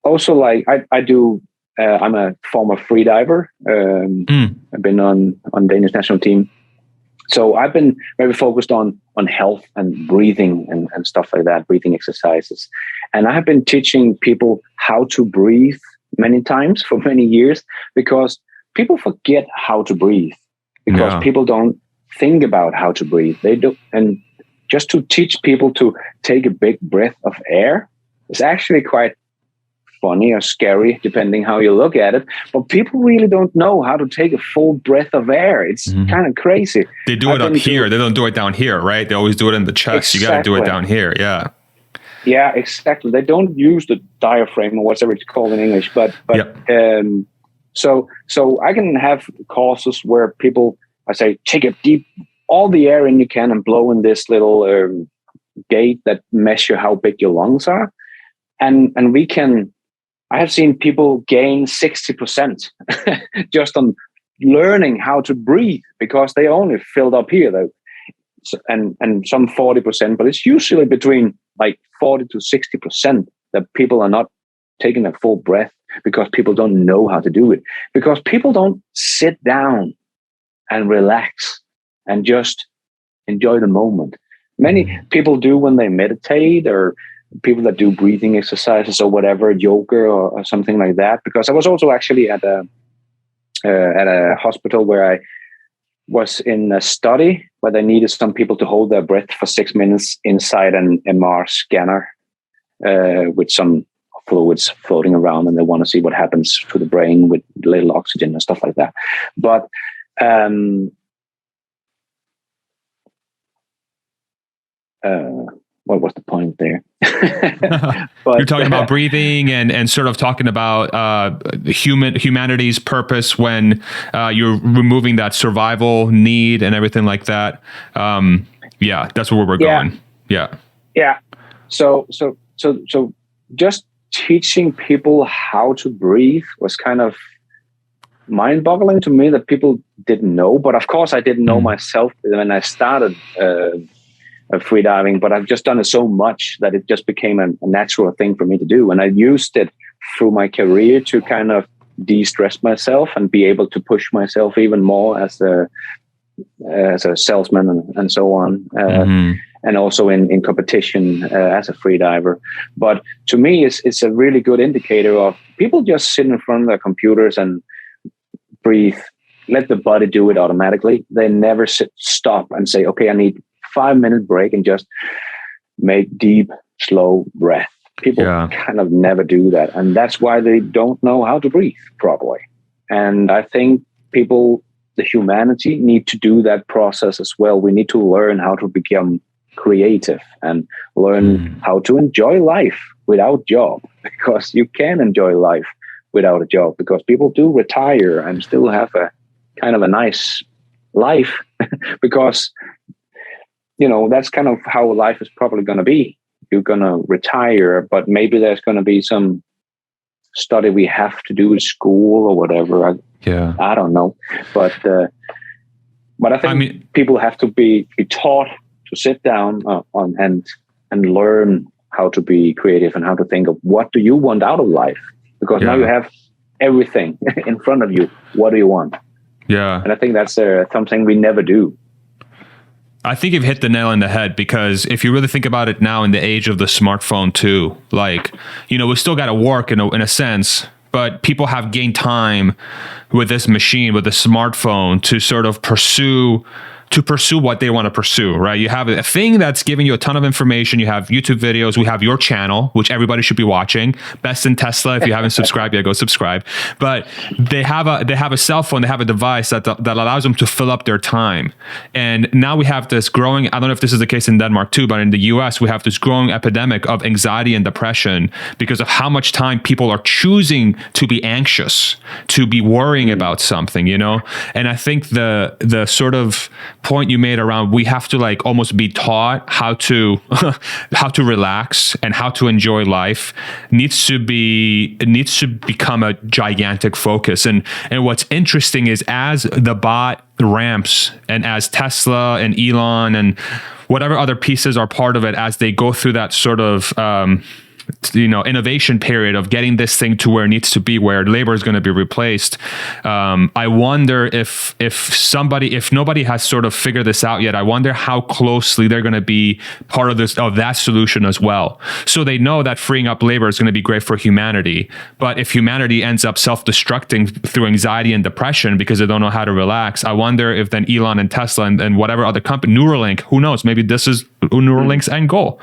also, like I do, I'm a former free diver. I've been on Danish national team. So I've been very focused on health and breathing and stuff like that, breathing exercises. And I have been teaching people how to breathe many times for many years, because people forget how to breathe, because people don't think about how to breathe. They do. And just to teach people to take a big breath of air is actually quite funny or scary, depending how you look at it. But people really don't know how to take a full breath of air. It's kind of crazy. They do it up here. They don't do it down here, right? They always do it in the chest. Exactly. You got to do it down here. Yeah. Yeah, exactly. They don't use the diaphragm or whatever it's called in English. But so I can have courses where I say, take a deep, all the air in you can and blow in this little gate that measure how big your lungs are. And I have seen people gain 60% just on learning how to breathe, because they only filled up here, though, and some 40%, but it's usually between like 40 to 60% that people are not taking a full breath, because people don't know how to do it, because people don't sit down and relax and just enjoy the moment. Many people do when they meditate, or people that do breathing exercises or whatever, yoga or something like that. Because I was also actually at a hospital where I was in a study where they needed some people to hold their breath for 6 minutes inside an MR scanner with some fluids floating around, and they want to see what happens to the brain with little oxygen and stuff like that. But what was the point there? But you're talking about breathing and sort of talking about humanity's purpose when you're removing that survival need and everything like that. That's where we're going. Yeah. So just teaching people how to breathe was kind of mind-boggling to me, that people didn't know. But of course, I didn't know myself when I started free diving, but I've just done it so much that it just became a natural thing for me to do. And I used it through my career to kind of de-stress myself and be able to push myself even more as a salesman and so on. And also in competition as a free diver. But to me, it's a really good indicator of people just sit in front of their computers and breathe, let the body do it automatically. They never stop and say, okay, I need 5-minute break and just make deep, slow breath. People kind of never do that. And that's why they don't know how to breathe properly. And I think the humanity need to do that process as well. We need to learn how to become creative and learn how to enjoy life without job, because you can enjoy life without a job, because people do retire and still have a kind of a nice life because, that's kind of how life is probably going to be. You're going to retire, but maybe there's going to be some study we have to do at school or whatever. I don't know. But I think people have to be taught to sit down and learn how to be creative and how to think of what do you want out of life, because now you have everything in front of you. What do you want? Yeah. And I think that's something we never do. I think you've hit the nail on the head, because if you really think about it now in the age of the smartphone too, like, we still got to work in a sense, but people have gained time with this machine, with the smartphone, to sort of pursue what they want to pursue, right? You have a thing that's giving you a ton of information. You have YouTube videos. We have your channel, which everybody should be watching. Best in Tesla. If you haven't subscribed yet, go subscribe. But they have a cell phone. They have a device that allows them to fill up their time. And now we have this growing, I don't know if this is the case in Denmark too, but in the US, we have this growing epidemic of anxiety and depression because of how much time people are choosing to be anxious, to be worrying about something, And I think the sort of point you made around, we have to like almost be taught how to relax and how to enjoy life needs to become a gigantic focus. And what's interesting is, as the bot ramps and as Tesla and Elon and whatever other pieces are part of it, as they go through that sort of innovation period of getting this thing to where it needs to be, where labor is going to be replaced. I wonder if nobody has sort of figured this out yet, I wonder how closely they're going to be part of that solution as well. So they know that freeing up labor is going to be great for humanity. But if humanity ends up self-destructing through anxiety and depression because they don't know how to relax, I wonder if then Elon and Tesla and whatever other company, Neuralink, who knows, maybe this is Neuralink's end goal.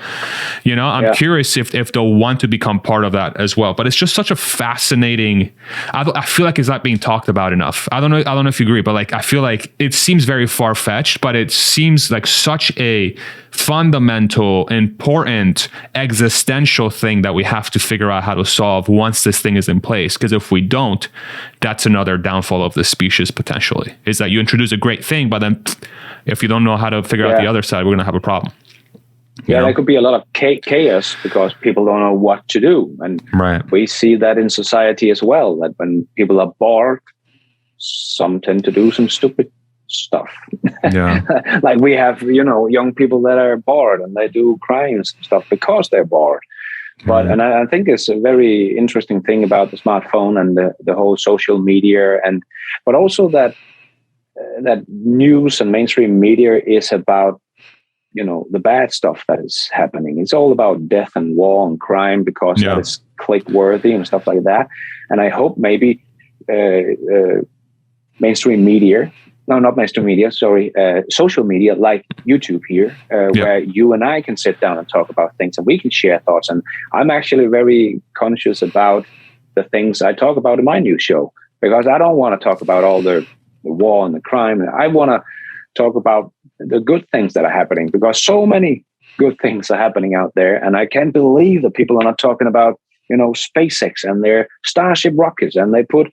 I'm curious if they'll want to become part of that as well. But it's just such a fascinating, I feel like it's not being talked about enough. I don't know if you agree, but like, I feel like it seems very far-fetched, but it seems like such a fundamental, important, existential thing that we have to figure out how to solve once this thing is in place. Because if we don't, that's another downfall of the species potentially, is that you introduce a great thing, but then if you don't know how to figure out the other side, we're going to have a problem. There could be a lot of chaos because people don't know what to do. And we see that in society as well, that when people are bored, some tend to do some stupid stuff. Yeah. Like we have, young people that are bored and they do crimes and stuff because they're bored. But and I think it's a very interesting thing about the smartphone and the whole social media, but also that news and mainstream media is about the bad stuff that is happening. It's all about death and war and crime because that is click-worthy and stuff like that. And I hope maybe mainstream media, no, not mainstream media, sorry, social media like YouTube here, where you and I can sit down and talk about things and we can share thoughts. And I'm actually very conscious about the things I talk about in my new show, because I don't want to talk about all the war and the crime. I want to talk about the good things that are happening, because so many good things are happening out there. And I can't believe that people are not talking about, SpaceX and their Starship rockets, and they put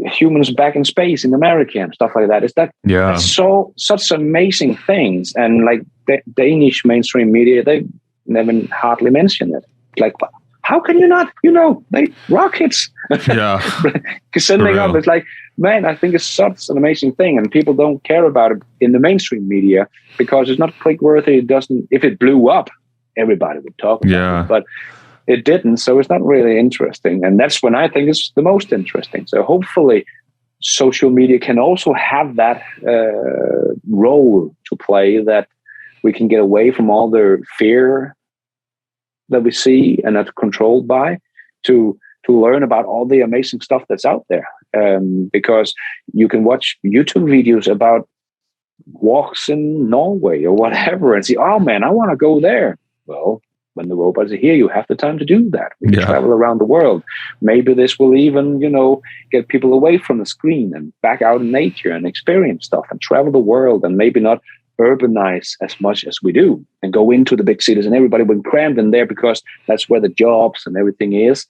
humans back in space in America and stuff like that. That's such amazing things. And like the Danish mainstream media, they never hardly mention it. Like, how can you not, they rockets. Yeah. Sending up. It's like, man, I think it's such an amazing thing, and people don't care about it in the mainstream media because it's not click-worthy. It doesn't. If it blew up, everybody would talk about it, but it didn't, so it's not really interesting. And that's when I think it's the most interesting. So hopefully, social media can also have that role to play, that we can get away from all the fear that we see and that's controlled by, to learn about all the amazing stuff that's out there. Because you can watch YouTube videos about walks in Norway or whatever and see, oh man, I want to go there. Well, when the robots are here, you have the time to do that. We can travel around the world. Maybe this will even, get people away from the screen and back out in nature and experience stuff and travel the world, and maybe not urbanize as much as we do and go into the big cities, and everybody went crammed in there because that's where the jobs and everything is.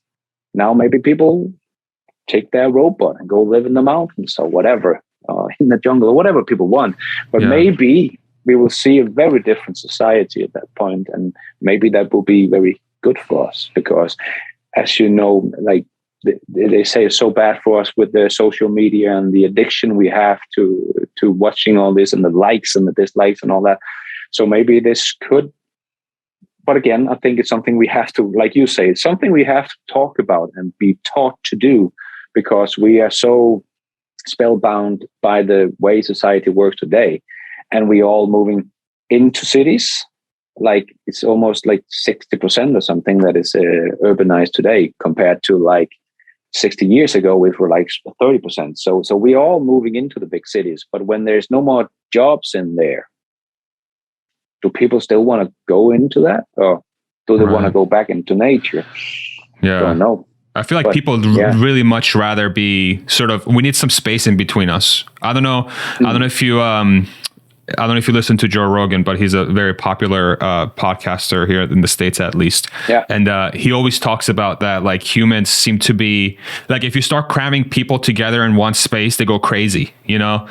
Now maybe people take their robot and go live in the mountains or whatever, in the jungle or whatever people want. But maybe we will see a very different society at that point, and maybe that will be very good for us, because as you know, like they say, it's so bad for us with the social media and the addiction we have to watching all this, and the likes and the dislikes and all that. So maybe this could, but again, I think it's something we have to, like you say, it's something we have to talk about and be taught to do, because we are so spellbound by the way society works today, and we all moving into cities. Like it's almost like 60% or something that is urbanized today, compared to like 60 years ago, we were like 30%. So we're all moving into the big cities, but when there's no more jobs in there, do people still want to go into that, or do they want to go back into nature? Yeah. Don't know. I feel like people really much rather be sort of, we need some space in between us. I don't know if you listen to Joe Rogan, but he's a very popular podcaster here in the States, at least. Yeah. And he always talks about that, like humans seem to be like, if you start cramming people together in one space, they go crazy. You know,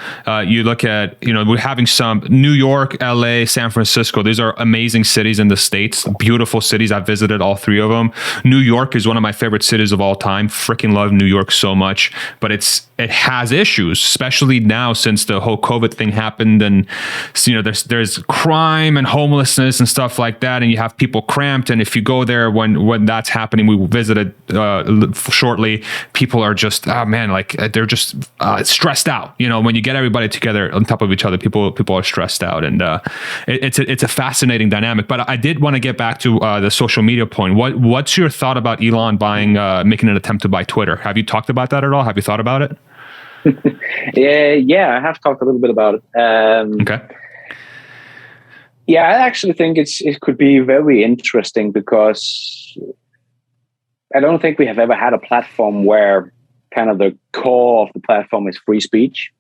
you look at, we're having some New York, LA, San Francisco. These are amazing cities in the States, beautiful cities. I've visited all three of them. New York is one of my favorite cities of all time. Freaking love New York so much, but it has issues, especially now since the whole COVID thing happened, and there's crime and homelessness and stuff like that, and you have people cramped. And if you go there when that's happening, we visited shortly, people are just they're just stressed out. When you get everybody together on top of each other, people are stressed out, and it's a fascinating dynamic. But I did want to get back to the social media point. What's your thought about Elon making an attempt to buy Twitter? Have you talked about that at all? Have you thought about it? Yeah, I have talked a little bit about it. Okay. Yeah, I actually think it could be very interesting, because I don't think we have ever had a platform where kind of the core of the platform is free speech.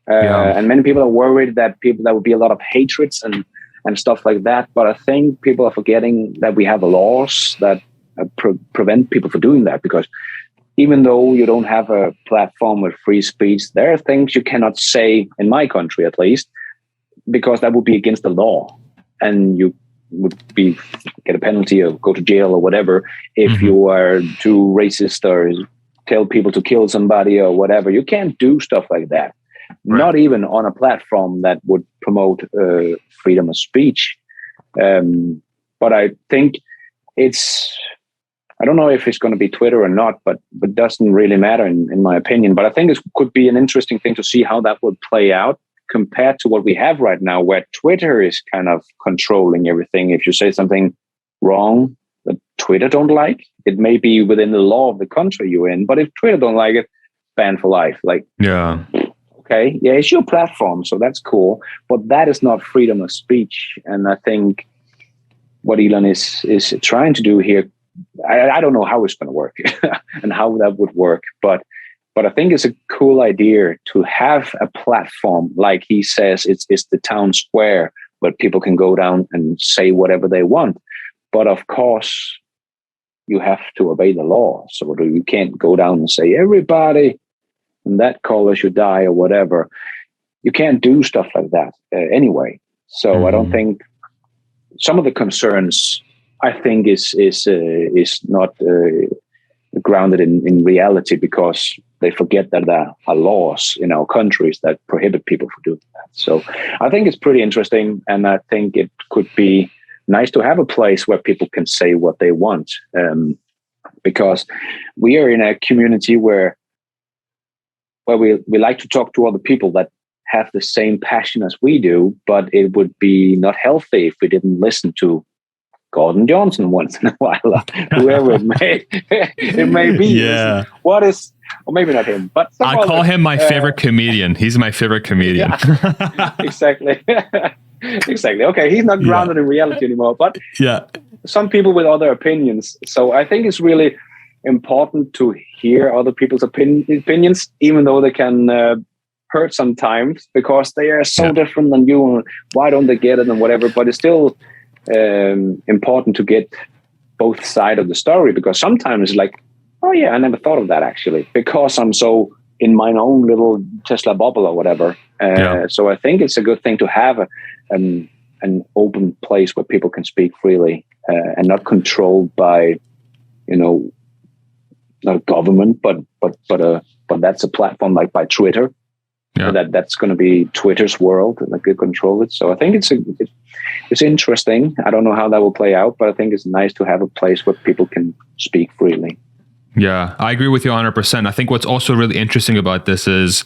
And many people are worried that there would be a lot of hatreds and stuff like that. But I think people are forgetting that we have laws that prevent people from doing that, because even though you don't have a platform with free speech, there are things you cannot say, in my country at least, because that would be against the law, and you would get a penalty or go to jail or whatever if you are too racist or tell people to kill somebody or whatever. You can't do stuff like that, not even on a platform that would promote freedom of speech. But I think I don't know if it's going to be Twitter or not, but it doesn't really matter in my opinion. But I think it could be an interesting thing to see how that would play out compared to what we have right now, where Twitter is kind of controlling everything. If you say something wrong that Twitter don't like, it may be within the law of the country you're in. But if Twitter don't like it, ban for life. Okay, yeah, it's your platform, so that's cool. But that is not freedom of speech. And I think what Elon is trying to do here, I don't know how it's going to work and how that would work, but I think it's a cool idea to have a platform, like he says, it's the town square where people can go down and say whatever they want. But of course, you have to obey the law. So you can't go down and say everybody in that color should die or whatever. You can't do stuff like that anyway. So I don't think some of the concerns, I think, is not grounded in reality, because they forget that there are laws in our countries that prohibit people from doing that. So I think it's pretty interesting, and I think it could be nice to have a place where people can say what they want, because we are in a community where we like to talk to other people that have the same passion as we do, but it would be not healthy if we didn't listen to Gordon Johnson once in a while, whoever it may be. Yeah. Or maybe not him, but I call him my favorite comedian. He's my favorite comedian. Yeah, exactly. Exactly. Okay, he's not grounded in reality anymore, but some people with other opinions. So I think it's really important to hear other people's opinions, even though they can hurt sometimes because they are so different than you. And why don't they get it and whatever? But it's still important to get both sides of the story, because sometimes it's like, oh yeah, I never thought of that actually, because I'm so in my own little Tesla bubble or whatever. So I think it's a good thing to have an open place where people can speak freely and not controlled by, not a government, but that's a platform like by Twitter. So that's going to be Twitter's world, and they could control it. So I think it's interesting. I don't know how that will play out, but I think it's nice to have a place where people can speak freely. Yeah, I agree with you 100%. I think what's also really interesting about this is,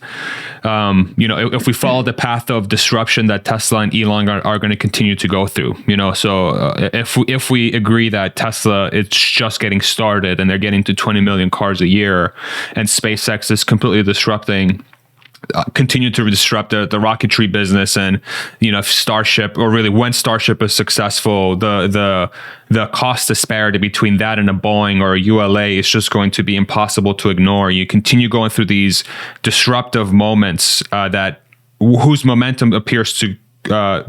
if we follow the path of disruption that Tesla and Elon are going to continue to go through, so if we agree that Tesla is just getting started and they're getting to 20 million cars a year, and SpaceX is completely continue to disrupt the rocketry business, and if Starship, or really when Starship is successful, the cost disparity between that and a Boeing or a ULA is just going to be impossible to ignore. You continue going through these disruptive moments whose momentum appears to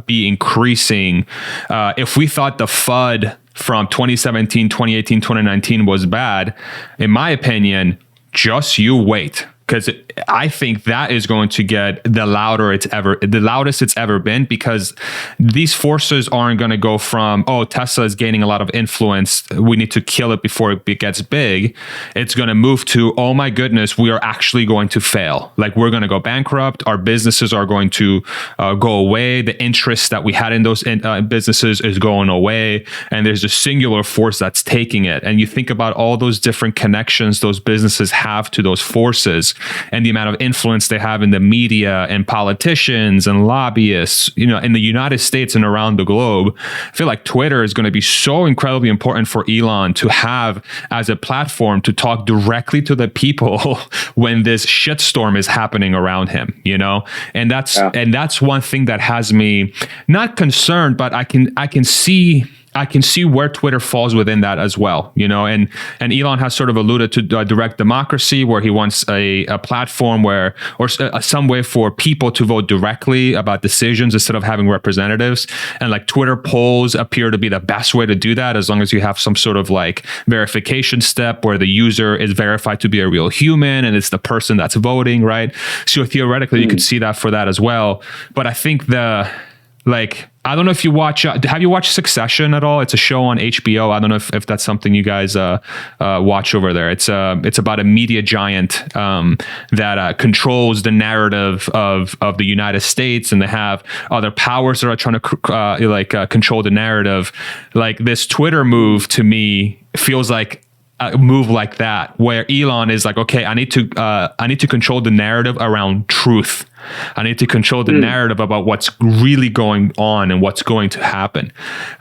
be increasing. If we thought the FUD from 2017, 2018, 2019 was bad, in my opinion, just you wait. Because I think that is going to get the loudest it's ever been, because these forces aren't going to go from, oh, Tesla is gaining a lot of influence, we need to kill it before it gets big. It's going to move to, oh my goodness, we are actually going to fail. Like, we're going to go bankrupt. Our businesses are going to go away. The interest that we had in those businesses is going away. And there's a singular force that's taking it. And you think about all those different connections those businesses have to those forces, and the amount of influence they have in the media and politicians and lobbyists, in the United States and around the globe. I feel like Twitter is going to be so incredibly important for Elon to have as a platform to talk directly to the people when this shitstorm is happening around him, and that's one thing that has me not concerned, but I can see where Twitter falls within that as well, and Elon has sort of alluded to direct democracy, where he wants a platform or some way for people to vote directly about decisions instead of having representatives. And like, Twitter polls appear to be the best way to do that, as long as you have some sort of like verification step where the user is verified to be a real human and it's the person that's voting, right? So theoretically, you could see that for that as well. But I think I don't know if you watch, have you watched Succession at all? It's a show on HBO. I don't know if that's something you guys watch over there. It's about a media giant that controls the narrative of the United States, and they have other powers that are trying to control the narrative. Like, this Twitter move to me feels like a move like that, where Elon is like, okay, I need to control the narrative around truth. I need to control the narrative about what's really going on and what's going to happen.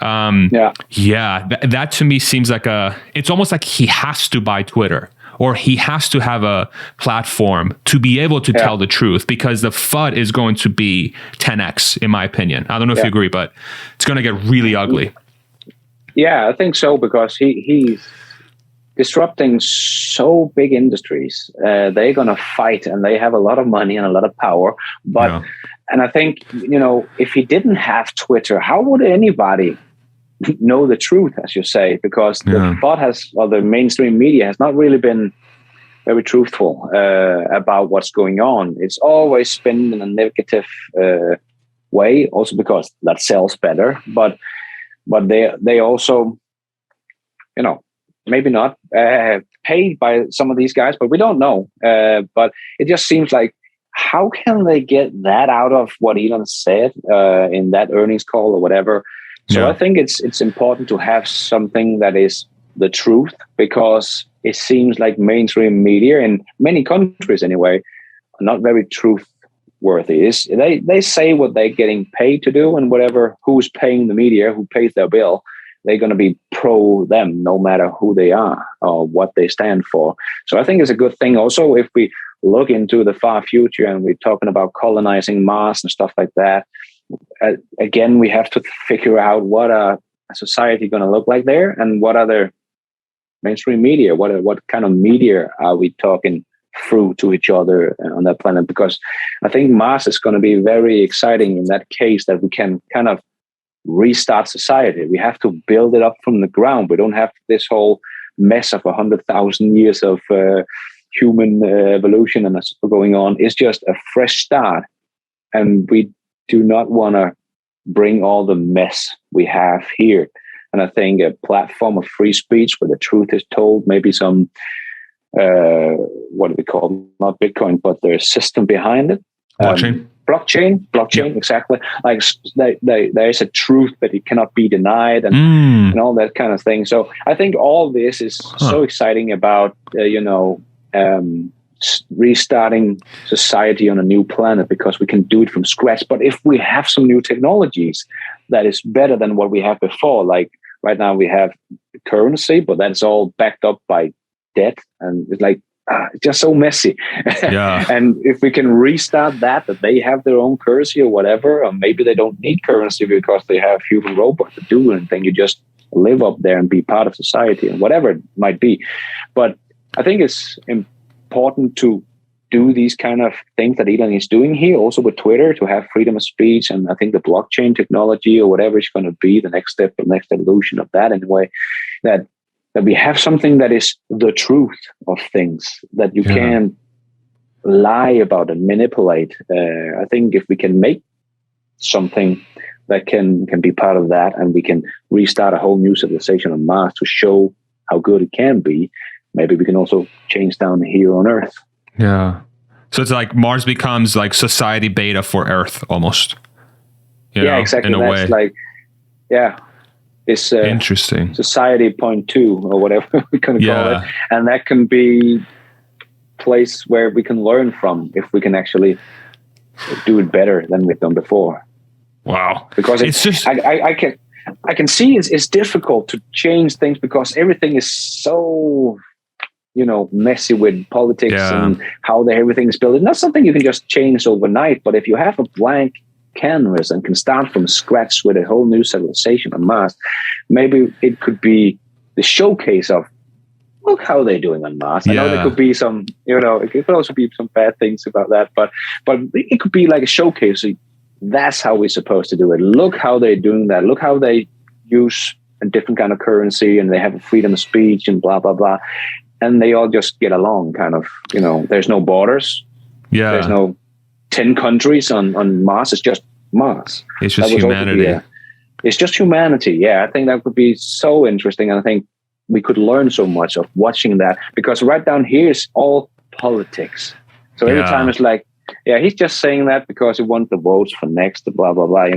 That to me seems like it's almost like he has to buy Twitter, or he has to have a platform to be able to tell the truth, because the FUD is going to be 10x, in my opinion. I don't know if you agree, but it's going to get really ugly. Yeah, I think so, because he's disrupting so big industries. They're going to fight, and they have a lot of money and a lot of power. And I think, if he didn't have Twitter, how would anybody know the truth, as you say? Because the FUD the mainstream media has not really been very truthful about what's going on. It's always spin in a negative way, also because that sells better. But they also, maybe not paid by some of these guys, but we don't know. But it just seems like, how can they get that out of what Elon said in that earnings call or whatever? So I think it's important to have something that is the truth, because it seems like mainstream media in many countries anyway are not very truthworthy. They say what they're getting paid to do, and whatever, who's paying the media, who pays their bill, they're going to be pro them, no matter who they are or what they stand for. So I think it's a good thing also if we look into the far future and we're talking about colonizing Mars and stuff like that. Again, we have to figure out what a society going to look like there, and what other mainstream media, what kind of media are we talking through to each other on that planet, because I think Mars is going to be very exciting in that case, that we can kind of restart society. We have to build it up from the ground. We don't have this whole mess of 100,000 years of human evolution and going on. It's just a fresh start, and we do not want to bring all the mess we have here. And I think a platform of free speech where the truth is told, maybe some what do we call, not Bitcoin, but there's a system behind it. Blockchain, exactly. Like there is a truth that it cannot be denied, and all that kind of thing. So I think all this is so exciting about restarting society on a new planet, because we can do it from scratch. But if we have some new technologies that is better than what we have before, like right now we have currency, but that's all backed up by debt, and it's like it's just so messy. Yeah. And if we can restart that they have their own currency or whatever, or maybe they don't need currency because they have human robots to do it, and then you just live up there and be part of society and whatever it might be. But I think it's important to do these kind of things that Elon is doing here, also with Twitter, to have freedom of speech. And I think the blockchain technology or whatever is going to be the next step, the next evolution of that, anyway, that we have something that is the truth of things, that you can't lie about and manipulate. I think if we can make something that can be part of that, and we can restart a whole new civilization on Mars to show how good it can be, maybe we can also change down here on Earth. Yeah. So it's like Mars becomes like society beta for Earth almost. Exactly. In a way. Like, it's interesting. Society 0.2 or whatever we're going to call it. And that can be a place where we can learn from if we can actually do it better than we've done before. Wow. Because it's just, I can see it's difficult to change things, because everything is so, messy with politics and how everything is built. It's not something you can just change overnight, but if you have a blank canvas and can start from scratch with a whole new civilization on Mars, maybe it could be the showcase of, look how they're doing on Mars. I know there could be some, it could also be some bad things about that, but it could be like a showcase. That's how we're supposed to do it. Look how they're doing that. Look how they use a different kind of currency, and they have a freedom of speech and blah, blah, blah. And they all just get along, kind of, there's no borders. Yeah. There's no 10 countries on Mars. It's just Mars. It's just humanity. It's just humanity. Yeah, I think that would be so interesting. And I think we could learn so much of watching that, because right down here is all politics. So every time it's like, he's just saying that because he wants the votes for next, blah, blah, blah.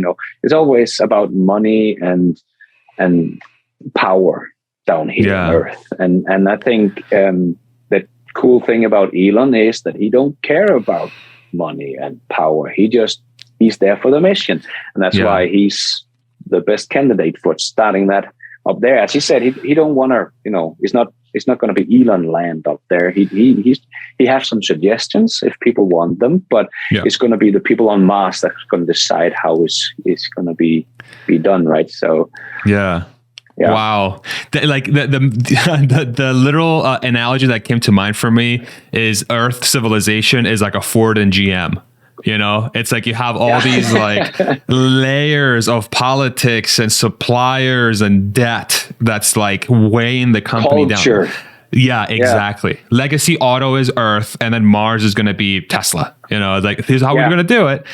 It's always about money and power down here on Earth. And I think the cool thing about Elon is that he don't care about money and power. He's there for the mission, and that's why he's the best candidate for starting that up there. As he said, he don't want to, it's not going to be Elon land up there. He has some suggestions if people want them, but it's going to be the people on Mars that's going to decide how it's going to be done, right? So wow. The literal analogy that came to mind for me is Earth civilization is like a Ford and GM. It's like you have all these like layers of politics and suppliers and debt that's like weighing the company down. Yeah, exactly. Legacy Auto is Earth, and then Mars is going to be Tesla. Like, here's how we're going to do it.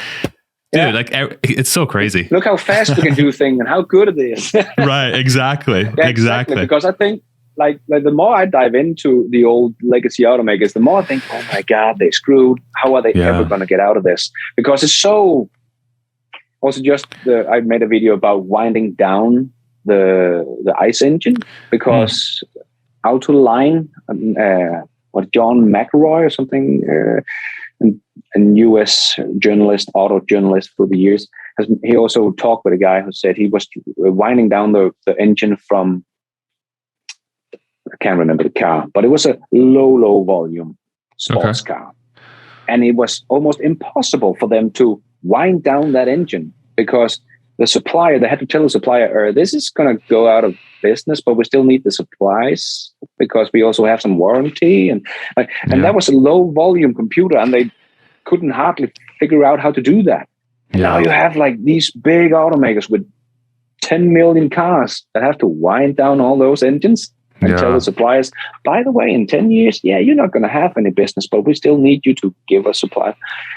Dude, like, it's so crazy. Look how fast we can do things and how good it is. Right, exactly. Exactly. Because I think, like the more I dive into the old legacy automakers, the more I think, oh my God, they screwed. How are they ever going to get out of this? Because it's so... Also, I made a video about winding down the ICE engine, because Autoline, John McElroy or something... a U.S. journalist, auto journalist for the years, he also talked with a guy who said he was winding down the engine from, I can't remember the car, but it was a low volume sports car. And it was almost impossible for them to wind down that engine, because the supplier, they had to tell the supplier, this is going to go out of business, but we still need the supplies because we also have some warranty. And that was a low volume computer, and they couldn't hardly figure out how to do that. And now you have like these big automakers with 10 million cars that have to wind down all those engines and tell the suppliers, by the way, in 10 years, you're not going to have any business, but we still need you to give us supply.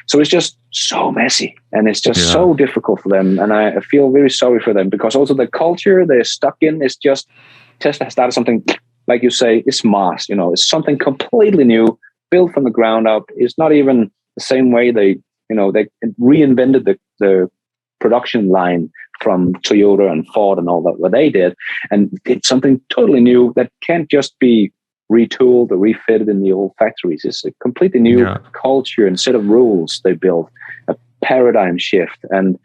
So it's just so messy, and it's just so difficult for them. And I feel very sorry for them, because also the culture they're stuck in is just, Tesla has started something, like you say, it's mass, it's something completely new, built from the ground up. It's not even the same way they reinvented the production line from Toyota and Ford and all that, what they did. And it's something totally new that can't just be retooled or refitted in the old factories. It's a completely new culture and set of rules they built, a paradigm shift. And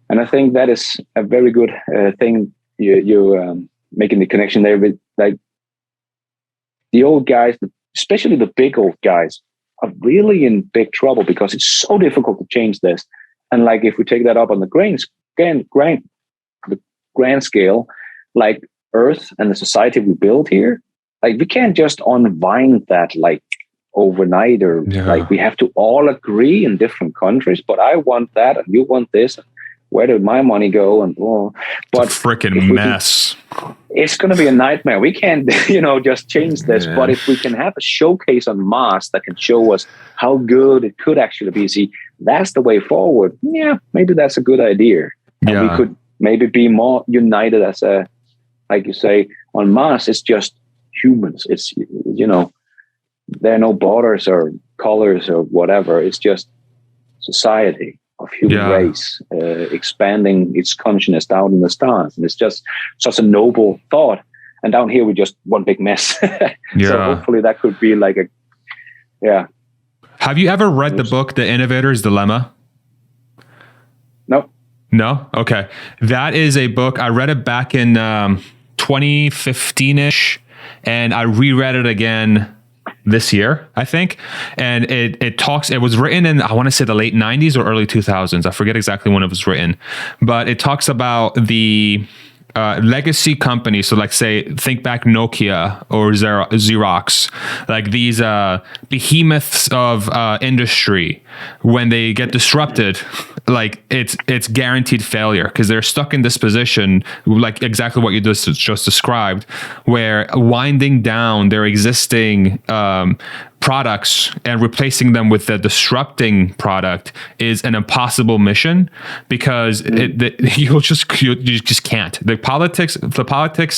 I think that is a very good thing you making the connection there with, like, the old guys, especially the big old guys, are really in big trouble because it's so difficult to change this. And like, if we take that up on the grand scale, like Earth and the society we build here, like, we can't just unwind that like overnight, or like we have to all agree in different countries. But I want that, and you want this. Where did my money go? And but it's a freaking mess. It's going to be a nightmare. We can't, just change this. But if we can have a showcase on Mars that can show us how good it could actually be, see, that's the way forward. Yeah, maybe that's a good idea. And we could maybe be more united as a, like you say, on Mars, it's just humans. It's, there are no borders or colors or whatever. It's just society of human race expanding its consciousness down in the stars. And it's just such a noble thought. And down here, we're just one big mess. So hopefully that could be like Have you ever read the book, The Innovator's Dilemma? No? Okay. That is a book. I read it back in 2015-ish, and I reread it again this year, I think. And it was written in, I want to say, the late 90s or early 2000s. I forget exactly when it was written, but it talks about the legacy companies. So like, think back Nokia or Xerox, like these behemoths of industry. When they get disrupted, like it's guaranteed failure, because they're stuck in this position, like exactly what you just described, where winding down their existing products and replacing them with the disrupting product is an impossible mission, because you just can't. The politics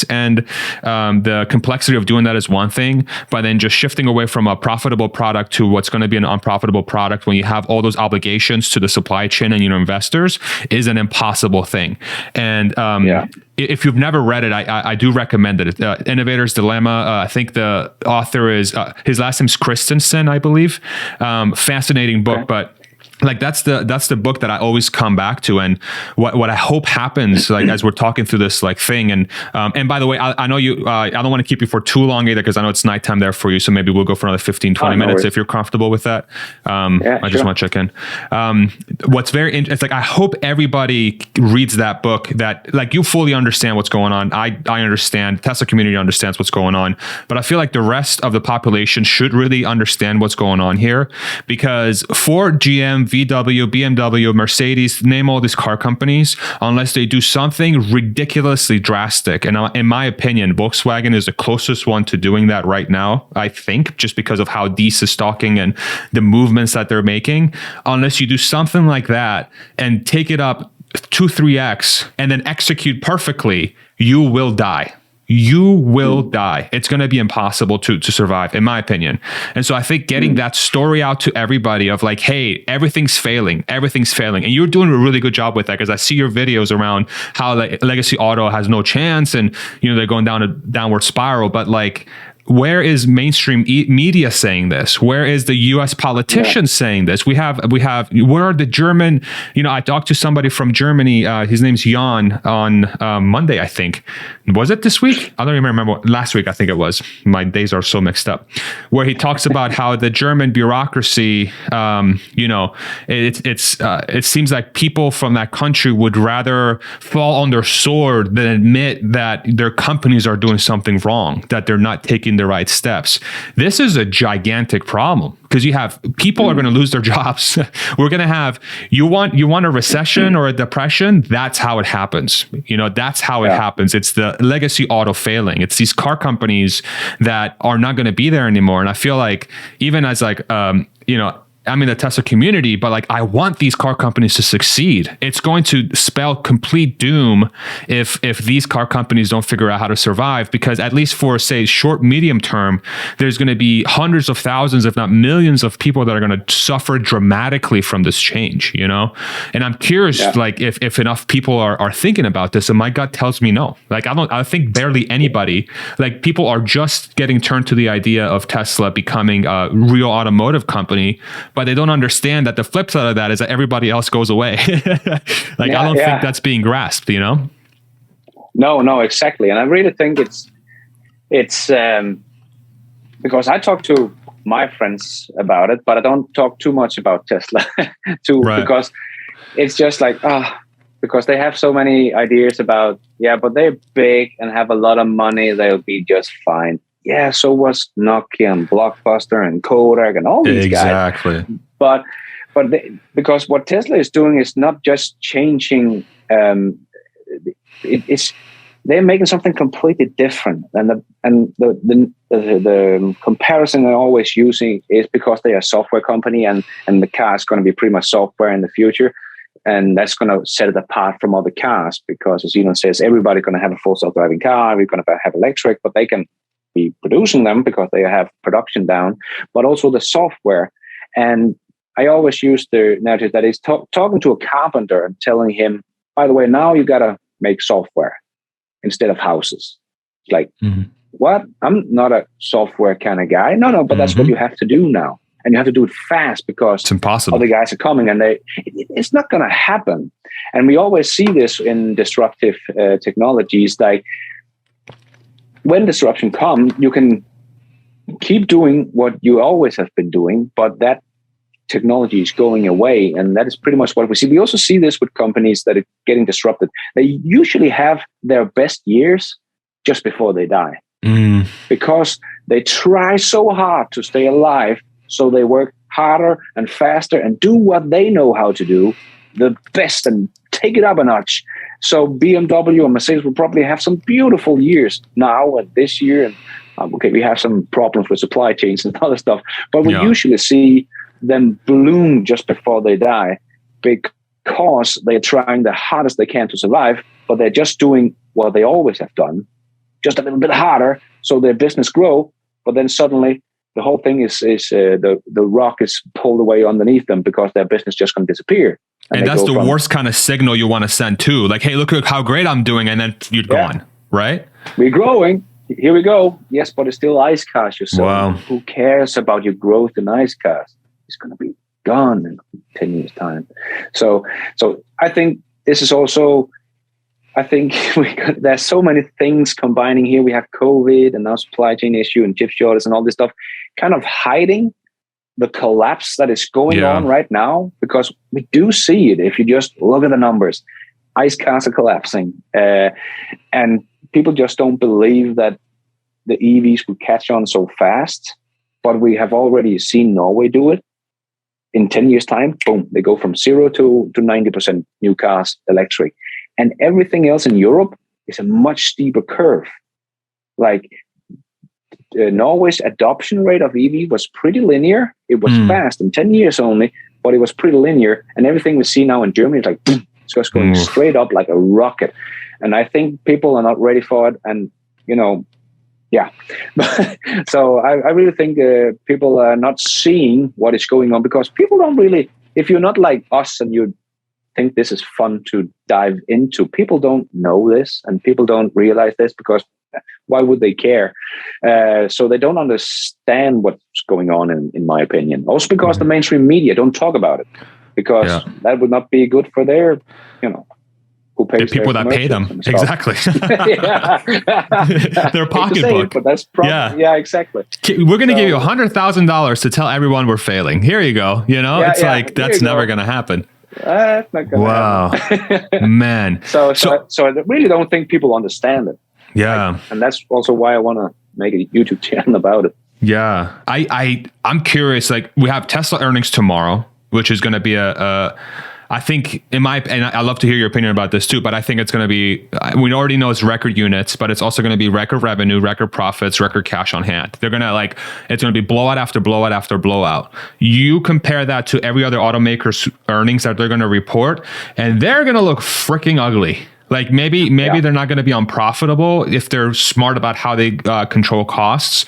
and the complexity of doing that is one thing, but then just shifting away from a profitable product to what's going to be an unprofitable product when you have all those obligations to the supply chain and investors is an impossible thing. And if you've never read it, I do recommend it. Innovator's Dilemma. I think the author is his last name's Christensen, I believe. Fascinating book, but like that's the book that I always come back to. And what I hope happens, like, as we're talking through this like thing, and by the way, I know you, I don't want to keep you for too long either, because I know it's nighttime there for you. So maybe we'll go for another 15-20 minutes if you're comfortable with that. I just want to check in. What's very interesting, it's like, I hope everybody reads that book, that like you fully understand what's going on. I understand, Tesla community understands what's going on, but I feel like the rest of the population should really understand what's going on here, because Ford, GM, VW, BMW, Mercedes, name all these car companies, unless they do something ridiculously drastic. And in my opinion, Volkswagen is the closest one to doing that right now, I think, just because of how Diess is talking and the movements that they're making. Unless you do something like that and take it up 2-3x and then execute perfectly, you will die. You will die. It's going to be impossible to survive, in my opinion. And so I think getting that story out to everybody of like, hey, everything's failing. And you're doing a really good job with that, because I see your videos around how like legacy auto has no chance, and they're going down a downward spiral. But like, where is mainstream media saying this? Where is the U.S. politicians saying this? We have. Where are the German? I talked to somebody from Germany. His name's Jan on Monday, I think. Was it this week? I don't even remember. Last week, I think it was. My days are so mixed up. Where he talks about how the German bureaucracy, it seems like people from that country would rather fall on their sword than admit that their companies are doing something wrong, that they're not taking the right steps. This is a gigantic problem because you have people are going to lose their jobs. We're going to have, you want a recession or a depression? That's how it happens. That's how it happens. It's the legacy auto failing. It's these car companies that are not going to be there anymore. And I feel like even as I'm in the Tesla community, but I want these car companies to succeed. It's going to spell complete doom if these car companies don't figure out how to survive, because at least for, say, short, medium term, there's going to be hundreds of thousands, if not millions of people that are going to suffer dramatically from this change, And I'm curious, if enough people are thinking about this, and my gut tells me no. I think barely anybody, people are just getting turned to the idea of Tesla becoming a real automotive company, but they don't understand that the flip side of that is that everybody else goes away. I don't think that's being grasped, No, exactly. And I really think it's because I talk to my friends about it, but I don't talk too much about Tesla because it's just because they have so many ideas about, but they're big and have a lot of money, they'll be just fine. Yeah, so was Nokia and Blockbuster and Kodak and all these guys. Exactly. But because what Tesla is doing is not just changing. It's they're making something completely different. And the comparison I'm always using is because they are a software company, and the car is going to be pretty much software in the future. And that's going to set it apart from other cars, because as Elon says, everybody's going to have a full self-driving car. We're going to have electric, but they can be producing them because they have production down, but also the software. And I always use the narrative that is talking to a carpenter and telling him, by the way, now you got to make software instead of houses. It's what? I'm not a software kind of guy. No, but that's what you have to do now. And you have to do it fast because it's impossible. Other guys are coming, and it's not going to happen. And we always see this in disruptive technologies. When disruption comes, you can keep doing what you always have been doing, but that technology is going away. And that is pretty much what we see. We also see this with companies that are getting disrupted. They usually have their best years just before they die, because they try so hard to stay alive. So they work harder and faster and do what they know how to do the best and take it up a notch. So BMW and Mercedes will probably have some beautiful years now and this year. And we have some problems with supply chains and other stuff, but we usually see them bloom just before they die because they're trying the hardest they can to survive, but they're just doing what they always have done, just a little bit harder, so their business grow. But then suddenly the whole thing is the rock is pulled away underneath them because their business just going to disappear. And that's the worst kind of signal you want to send too. Like, hey, look at how great I'm doing, and then you're gone, right? We're growing. Here we go. Yes, but it's still ICE cars you're selling. Wow. Who cares about your growth in ICE cars? It's going to be gone in 10 years' time. So I think this is also, there's so many things combining here. We have COVID and now supply chain issue and chip shortage and all this stuff, kind of hiding the collapse that is going on right now, because we do see it. If you just look at the numbers, ICE cars are collapsing, and people just don't believe that the EVs will catch on so fast. But we have already seen Norway do it. In 10 years' time, boom, they go from 0 to 90% new cars electric. And everything else in Europe is a much steeper curve. Like Norway's adoption rate of EV was pretty linear. It was fast in 10 years only, but it was pretty linear. And everything we see now in Germany is like, boom, it's just going straight up like a rocket. And I think people are not ready for it. And, so I really think people are not seeing what is going on, because people don't really, if you're not like us and you think this is fun to dive into, people don't know this and people don't realize this because Why would they care? So they don't understand what's going on, in my opinion. Also because the mainstream media don't talk about it, because that would not be good for their, who pays the people that pay them. Exactly. Their pocketbook. But that's yeah, exactly. We're going to give you $100,000 to tell everyone we're failing. Here you go. It's like, that's never going to happen. That's not going to happen. Man. So I really don't think people understand it. Yeah. And that's also why I want to make a YouTube channel about it. Yeah. I'm curious, like we have Tesla earnings tomorrow, which is going to be I think and I'd love to hear your opinion about this too, but I think it's going to be, we already know it's record units, but it's also going to be record revenue, record profits, record cash on hand. They're going to it's going to be blowout after blowout after blowout. You compare that to every other automaker's earnings that they're going to report, and they're going to look freaking ugly. Like maybe they're not going to be unprofitable if they're smart about how they control costs,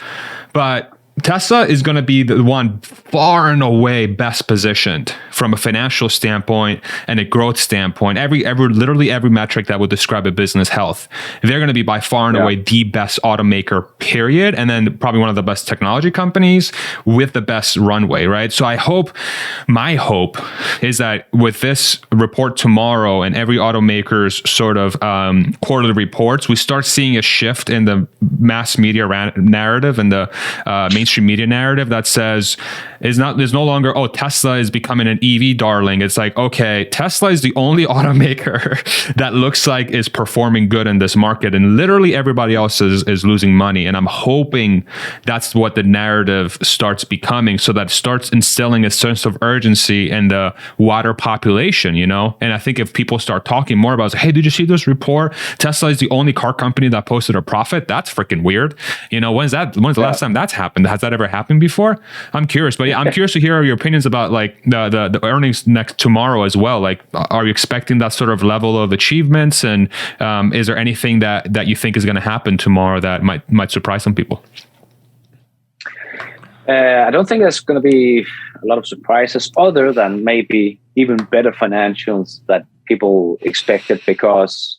but Tesla is going to be the one far and away best positioned from a financial standpoint and a growth standpoint. Literally every metric that would describe a business health, they're going to be by far and away the best automaker, period. And then probably one of the best technology companies with the best runway, right? So my hope is that with this report tomorrow and every automaker's sort of quarterly reports, we start seeing a shift in the mass media narrative and the mainstream media narrative that says there's no longer, Tesla is becoming an EV darling. It's like, okay, Tesla is the only automaker that looks like is performing good in this market, and literally everybody else is losing money. And I'm hoping that's what the narrative starts becoming, so that starts instilling a sense of urgency in the wider population, And I think if people start talking more about, hey, did you see this report? Tesla is the only car company that posted a profit. That's freaking weird. When's the last time that's happened? Has that ever happened before? I'm curious, but I'm curious to hear your opinions about like the earnings next tomorrow as well. Like, are you expecting that sort of level of achievements? And is there anything that you think is going to happen tomorrow that might surprise some people? I don't think there's going to be a lot of surprises, other than maybe even better financials that people expected, because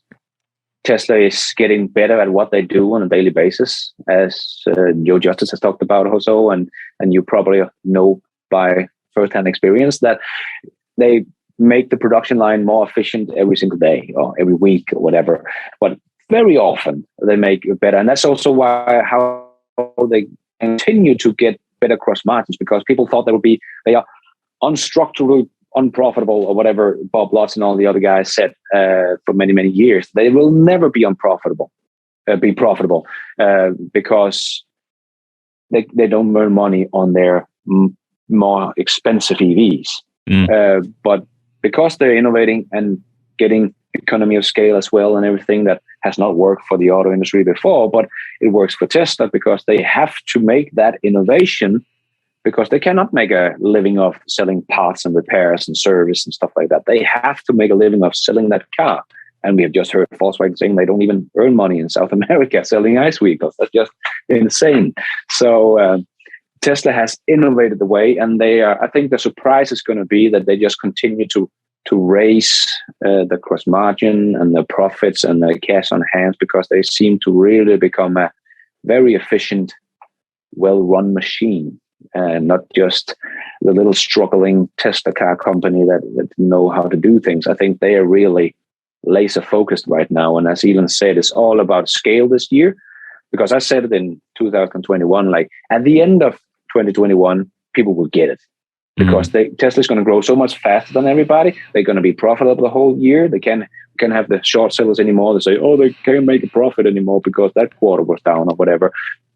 Tesla is getting better at what they do on a daily basis, as Joe Justice has talked about also, and you probably know by firsthand experience that they make the production line more efficient every single day or every week or whatever. But very often they make it better, and that's also how they continue to get better cross margins, because people thought they are unstructurally unprofitable or whatever Bob Lutz and all the other guys said for many, many years. They will never be profitable because they don't earn money on their more expensive EVs. But because they're innovating and getting economy of scale as well, and everything that has not worked for the auto industry before, but it works for Tesla because they have to make that innovation, because they cannot make a living of selling parts and repairs and service and stuff like that. They have to make a living of selling that car. And we have just heard Volkswagen saying they don't even earn money in South America selling ICE vehicles. That's just insane. So Tesla has innovated the way, and I think the surprise is going to be that they just continue to raise the gross margin and the profits and the cash on hand, because they seem to really become a very efficient, well-run machine. And not just the little struggling Tesla car company that know how to do things. I think they are really laser focused right now. And as Elon said, it's all about scale this year, because I said it in 2021, like at the end of 2021, people will get it, because Tesla's going to grow so much faster than everybody. They're going to be profitable the whole year. They can't have the short sellers anymore. They say, they can't make a profit anymore because that quarter was down or whatever.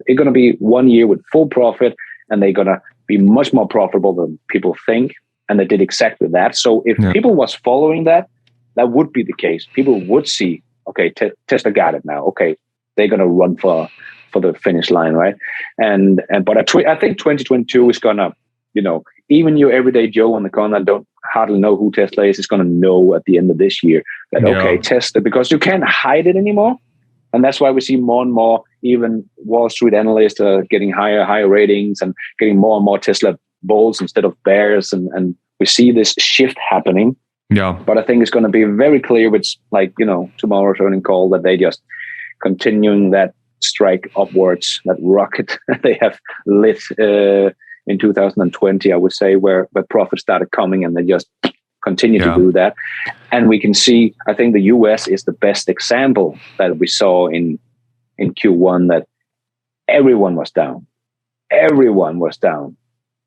It's going to be 1 year with full profit, and they're going to be much more profitable than people think. And they did exactly that. So if people was following that would be the case. People would see, okay, Tesla got it now. Okay, they're going to run for the finish line, right? But I think 2022 is going to, even your everyday Joe on the corner don't hardly know who Tesla is going to know at the end of this year that, okay, Tesla, because you can't hide it anymore. And that's why we see more and more, even Wall Street analysts are getting higher ratings and getting more and more Tesla bulls instead of bears. And we see this shift happening. Yeah. But I think it's going to be very clear with, tomorrow's earnings call, that they just continuing that strike upwards, that rocket they have lit in 2020, I would say, where profits started coming, and they just continue to do that. And we can see, I think the US is the best example that we saw in Q1, that everyone was down. Everyone was down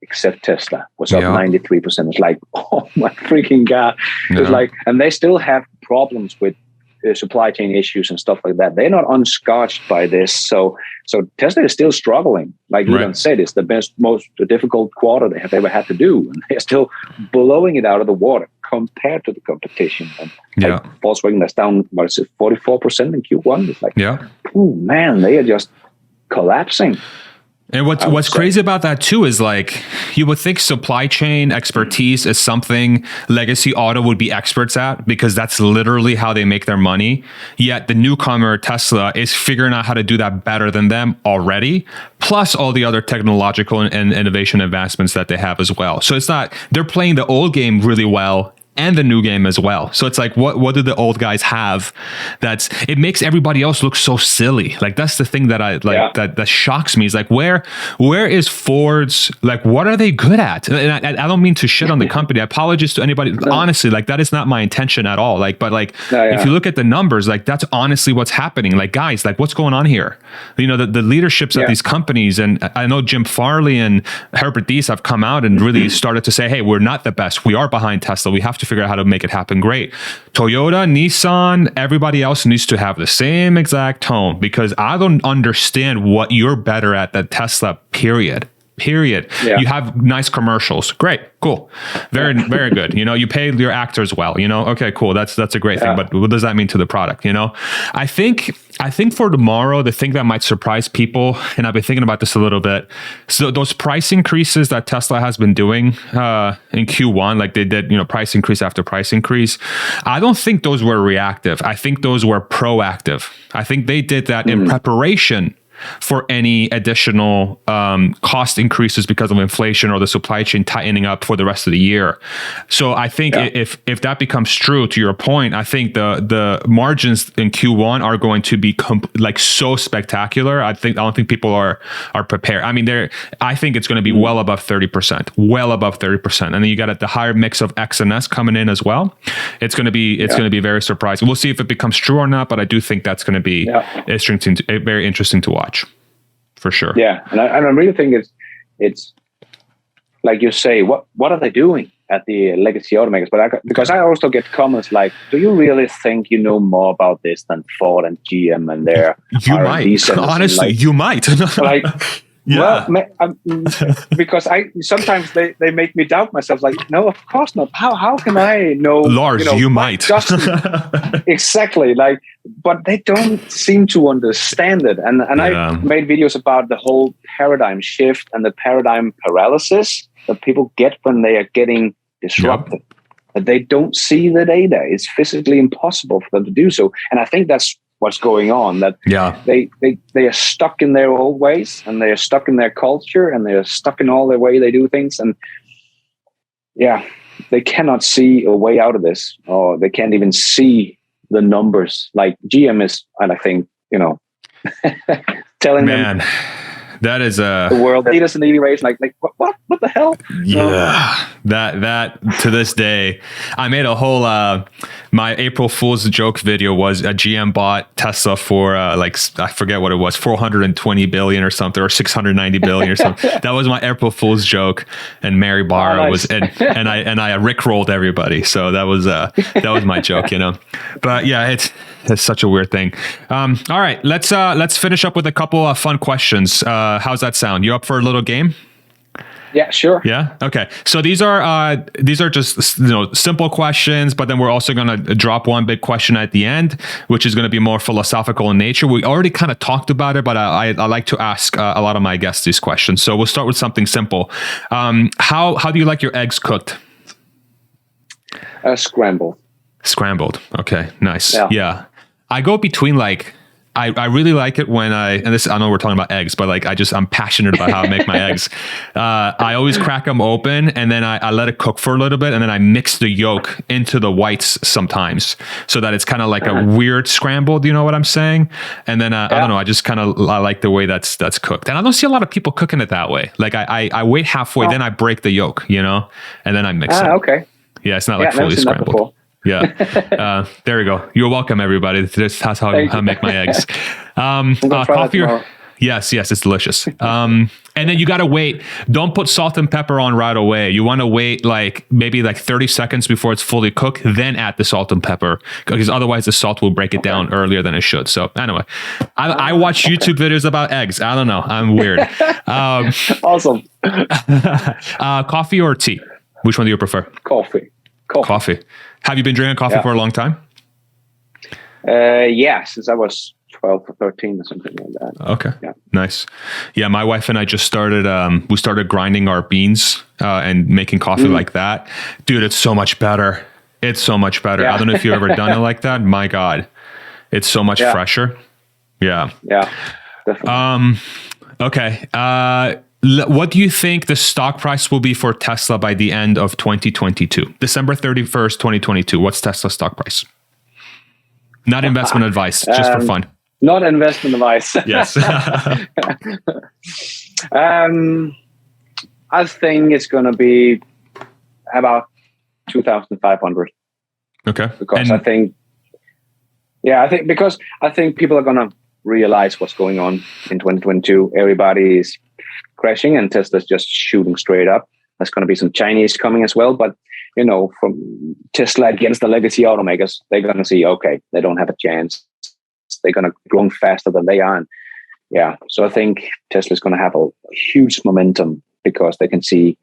except Tesla was up 93%. It's like, oh my freaking God. It's like, and they still have problems with supply chain issues and stuff like that. They're not unscorched by this. So Tesla is still struggling. Like Elon said, it's the most difficult quarter they have ever had to do. And they're still blowing it out of the water compared to the competition. And like Volkswagen, that's down, 44% in Q1. It's like, oh man, they are just collapsing. And what's crazy about that too is, like, you would think supply chain expertise is something Legacy Auto would be experts at, because that's literally how they make their money. Yet the newcomer Tesla is figuring out how to do that better than them already, plus all the other technological and innovation advancements that they have as well. So it's not, they're playing the old game really well and the new game as well. So it's like, what do the old guys have? It makes everybody else look so silly. Like, that's the thing that I like, that shocks me, is like, where is Ford's, like, what are they good at? And I don't mean to shit on the company. I apologize to anybody. Honestly, like, that is not my intention at all. Like, but like, if you look at the numbers, like, that's honestly what's happening. Like, guys, like, what's going on here? You know, the leaderships at these companies, and I know Jim Farley and Herbert Diess have come out and really started to say, hey, we're not the best. We are behind Tesla. We have to figure out how to make it happen. Great. Toyota, Nissan, everybody else needs to have the same exact tone, because I don't understand what you're better at than Tesla, period. You have nice commercials. Great. Cool. Very good. You know, you pay your actors well, you know, okay, cool. That's a great thing. But what does that mean to the product? You know, I think for tomorrow, the thing that might surprise people, and I've been thinking about this a little bit. So those price increases that Tesla has been doing in Q1, like they did, you know, price increase after price increase. I don't think those were reactive. I think those were proactive. I think they did that in preparation for any additional cost increases because of inflation or the supply chain tightening up for the rest of the year. So I think if that becomes true, to your point, I think the margins in Q1 are going to be like so spectacular. I don't think people are prepared. I mean, I think it's going to be well above 30%, and then you got the higher mix of X and S coming in as well. It's going to be very surprising. We'll see if it becomes true or not, but I do think that's going to be very interesting to watch. For sure. Yeah. And I really think it's like you say, what are they doing at the legacy automakers? But because I also get comments like, do you really think you know more about this than Ford and GM and their R&D centers? Honestly, you might. Like, well, because sometimes they make me doubt myself. Like, no, of course not. How can I know? Lars, you might. Exactly. Like, but they don't seem to understand it. And I made videos about the whole paradigm shift and the paradigm paralysis that people get when they are getting disrupted. That they don't see the data. It's physically impossible for them to do so. And I think that's what's going on, that they are stuck in their old ways, and they are stuck in their culture, and they are stuck in all the way they do things. And they cannot see a way out of this, or they can't even see the numbers. Like GM is, and I think, you know, telling them that is the world leaders in the EV race. Like what the hell? Yeah, that to this day, I made a whole my April Fool's joke video was a GM bought Tesla for I forget what it was, 420 billion or something, or 690 billion or something. That was my April Fool's joke, and Mary Barra was and I rickrolled everybody. So that was my joke, you know. But yeah, it's such a weird thing. All right, let's finish up with a couple of fun questions. How's that sound? You up for a little game? Yeah, sure. Yeah. Okay. So these are just, you know, simple questions, but then we're also going to drop one big question at the end, which is going to be more philosophical in nature. We already kind of talked about it, but I like to ask a lot of my guests these questions. So we'll start with something simple. How do you like your eggs cooked? Scrambled. Scrambled. Okay. Nice. Yeah. I go between I really like it when I know we're talking about eggs, but like I'm passionate about how I make my eggs. I always crack them open and then I let it cook for a little bit and then I mix the yolk into the whites sometimes so that it's kind of like a weird scramble. Do you know what I'm saying? And then I don't know, I like the way that's cooked. And I don't see a lot of people cooking it that way. Like I wait halfway, then I break the yolk, you know, and then I mix it. Okay. Yeah, it's not like fully scrambled. Yeah. There we go. You're welcome, everybody. That's how I make my eggs. Coffee or... Yes, it's delicious. And then you got to wait. Don't put salt and pepper on right away. You want to wait maybe 30 seconds before it's fully cooked, then add the salt and pepper, because otherwise the salt will break it down earlier than it should. So anyway, I watch YouTube videos about eggs. I don't know. I'm weird. Awesome. Coffee or tea? Which one do you prefer? Coffee. Have you been drinking coffee for a long time? Yeah, since I was 12 or 13 or something like that. Okay. Yeah. Nice. Yeah, my wife and I just started, we started grinding our beans and making coffee like that. Dude, it's so much better. It's so much better. Yeah. I don't know if you've ever done it like that. My God. It's so much fresher. Yeah. Yeah, definitely. Okay. What do you think the stock price will be for Tesla by the end of 2022? December 31st, 2022. What's Tesla's stock price? Not investment advice, just for fun. Not investment advice. Yes. I think it's going to be about 2,500. Okay. Because I think people are going to realize what's going on in 2022. Everybody is crashing and Tesla's just shooting straight up. There's going to be some Chinese coming as well, but you know, from Tesla against the legacy automakers, they're going to see, okay, they don't have a chance. They're going to grow faster than they are. And so I think Tesla's going to have a huge momentum because they can see,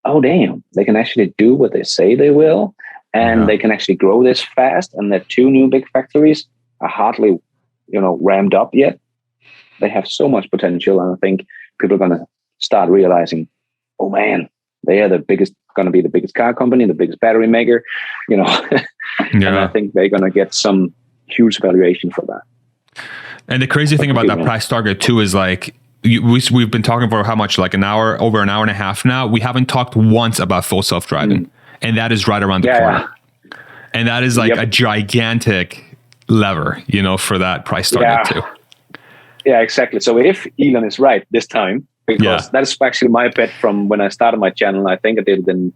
oh, damn, they can actually do what they say they will. And they can actually grow this fast. And their 2 new big factories are hardly, ramped up yet. They have so much potential. And I think people are going to start realizing, oh, man, they are going to be the biggest car company, the biggest battery maker, And I think they're going to get some huge valuation for that. And the crazy thing about that price target too is we've been talking for how much, like over an hour and a half now. We haven't talked once about full self-driving, and that is right around the corner. Yeah. And that is a gigantic lever, for that price target too. Yeah, exactly. So if Elon is right this time, because that's actually my bet from when I started my channel. I think I did it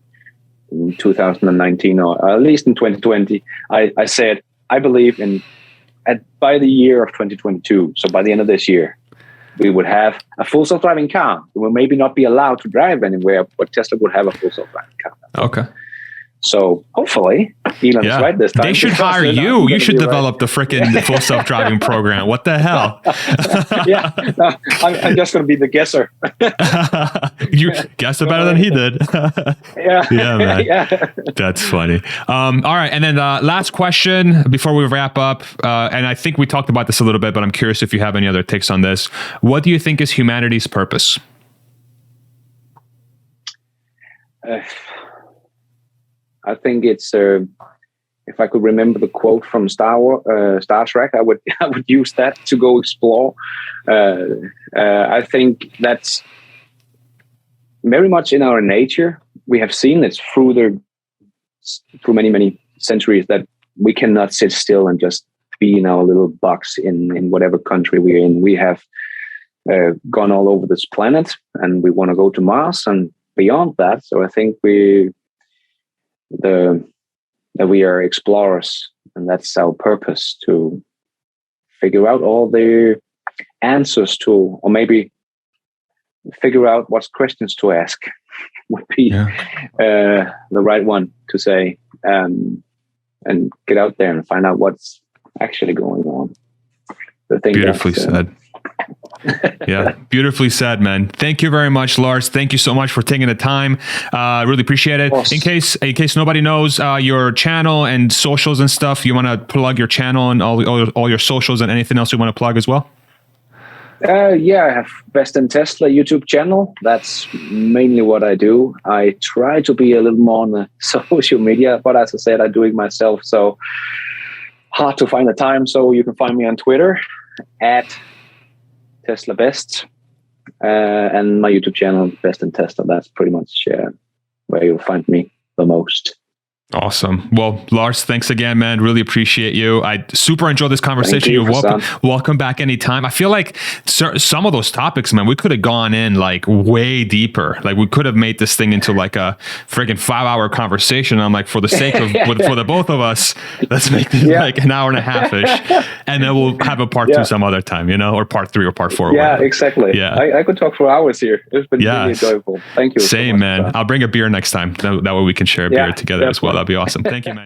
in 2019 or at least in 2020. I said, I believe by the year of 2022, so by the end of this year, we would have a full self-driving car. We will maybe not be allowed to drive anywhere, but Tesla would have a full self-driving car. Okay. So hopefully Elon is right this time. They should hire you. You should develop the freaking full self-driving program. What the hell? I'm just going to be the guesser. You guessed it better than he did. Yeah, man. Yeah. That's funny. All right. And then last question before we wrap up. And I think we talked about this a little bit, but I'm curious if you have any other takes on this. What do you think is humanity's purpose? I think it's if I could remember the quote from Star Trek, I would use that to go explore. I think that's very much in our nature. We have seen it through many centuries that we cannot sit still and just be in our little box in whatever country we're in. We have gone all over this planet, and we want to go to Mars and beyond that. So I think that we are explorers, and that's our purpose, to figure out all the answers to, or maybe figure out what questions to ask would be the right one to say, and get out there and find out what's actually going on. Beautifully said. Yeah, beautifully said, man. Thank you very much, Lars. Thank you so much for taking the time. Really appreciate it. In case nobody knows your channel and socials and stuff, you want to plug your channel and all your socials and anything else you want to plug as well? I have Best in Tesla YouTube channel. That's mainly what I do. I try to be a little more on the social media, but as I said, I do it myself. So hard to find the time. So you can find me on Twitter. at Tesla Best, and my YouTube channel, Best in Tesla. That's pretty much where you'll find me the most. Awesome. Well, Lars, thanks again, man. Really appreciate you. I super enjoyed this conversation. You're welcome back anytime. I feel like some of those topics, man, we could have gone in like way deeper. Like we could have made this thing into like a freaking 5-hour conversation. I'm like, for the sake of, for the both of us, let's make this like an hour and a half-ish. And then we'll have a part 2 some other time, or part 3 or part 4. Yeah, exactly. Yeah. I could talk for hours here. It's been really enjoyable. Thank you. Same, so man. I'll bring a beer next time. That way we can share a beer together as well. That'd be awesome. Thank you, man.